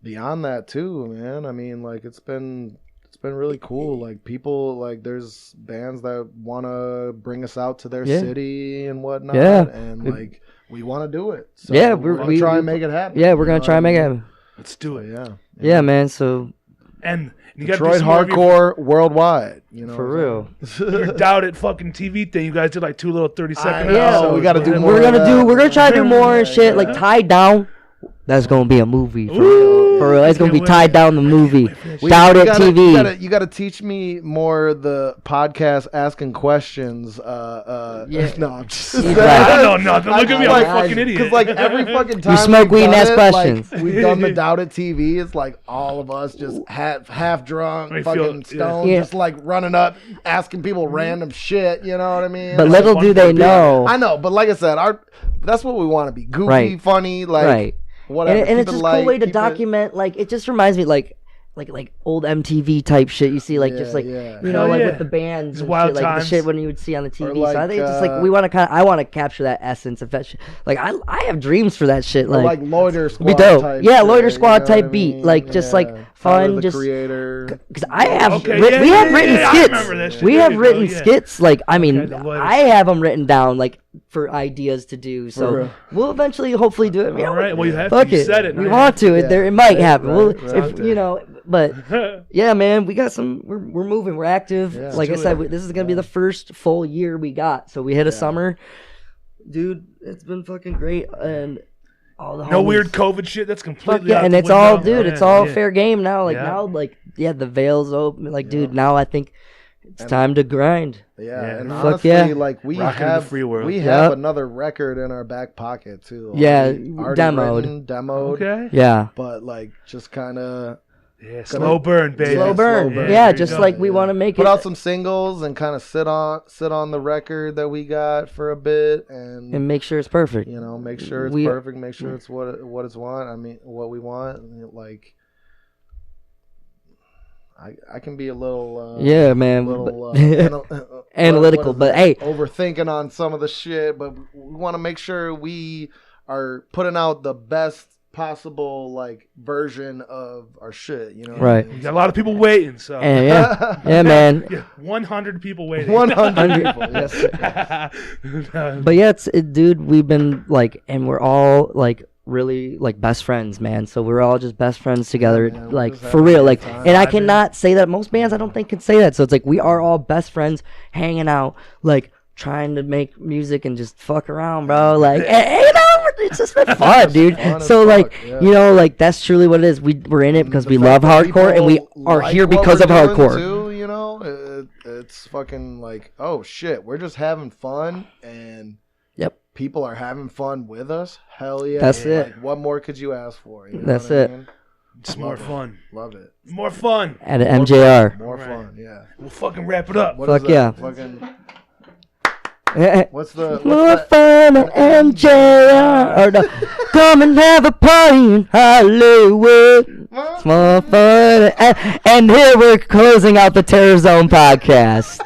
beyond that too, man. I mean, it's been really cool. People, there's bands that want to bring us out to their city and whatnot, and we want to do it. So we're gonna try and make it happen. Yeah, we're gonna try and make it happen. Let's do it. Yeah, man. So and you Detroit hardcore worldwide. For real. Your Doubt It fucking TV thing. You guys did 2 little 30-second. So we got to do more. We're gonna try to do more and shit. Tied Down. That's gonna be a movie for real. It's gonna be Tied Down the movie. Doubt It TV. You gotta teach me more the podcast asking questions. No, I'm just. I don't know nothing. Look at me, I'm a fucking idiot. Because every fucking time you smoke weed and ask questions. We've done the Doubt It TV. It's all of us just half drunk, fucking stoned, just running up, asking people random shit. You know what I mean? But little do they know. I know, but like I said, that's what we want to be: goofy, funny, whatever. And it's just a cool way to document. It just reminds me like old MTV type shit. You see, with the bands, and wild shit, times. the shit when you would see on the TV. So I think it's just we want to I want to capture that essence of that shit. I have dreams for that shit. Loiter Squad. Be dope. Type yeah, shit, Loiter Squad type beat. Just fun. The just creator. Because I have we have written skits. We have written skits. I have them written down for ideas to do. So we'll eventually, hopefully, do it. All right. Well, you have Fuck to. You it. said it. We want to. It might happen. Right. But yeah, man, we got some. We're moving. We're active. Like I said, this is gonna be the first full year we got. So we hit a summer, dude. It's been fucking great, and all the no weird COVID shit. That's completely and it's all, dude. It's all fair game now. Now, the veil's open. Dude, now I think it's time to grind. And honestly, we have have another record in our back pocket too. Demoed. Okay. Yeah. But just kind of. Yeah, slow burn, baby. Slow burn. Yeah, just we want to make put out some singles and kind of sit on the record that we got for a bit and make sure it's perfect. Make sure it's perfect. Make sure it's what it's want. I mean, what we want. I can be a little man. analytical. But hey, overthinking on some of the shit. But we want to make sure we are putting out the best possible like version of our shit. You know, right? We got a lot of people waiting. So and yeah, man. Yeah, 100 people waiting. 100 people. Yes. But yeah, dude. We've been like, and we're all like. Really like best friends, man. So we're all just best friends together, like for real. Like, and I cannot say that most bands I don't think can say that. So it's like we are all best friends, hanging out, like trying to make music and just fuck around, bro. Like, and, you know, it's just been fun, dude. So like, you know, like that's truly what it is. We're in it because we love hardcore, and we are here because of hardcore. Too, you know, it's fucking like, oh shit, we're just having fun and. Yep. People are having fun with us. Hell yeah. That's it. Like, what more could you ask for? You know That's what I it. mean? It's more fun. Love it. More fun. At MJR. More fun, yeah. We'll fucking wrap it up. What Fuck is yeah. Fucking, What's more fun at MJR? Or no, come and have a party in Hollywood. It's more fun. And here we're closing out the Terror Zone podcast.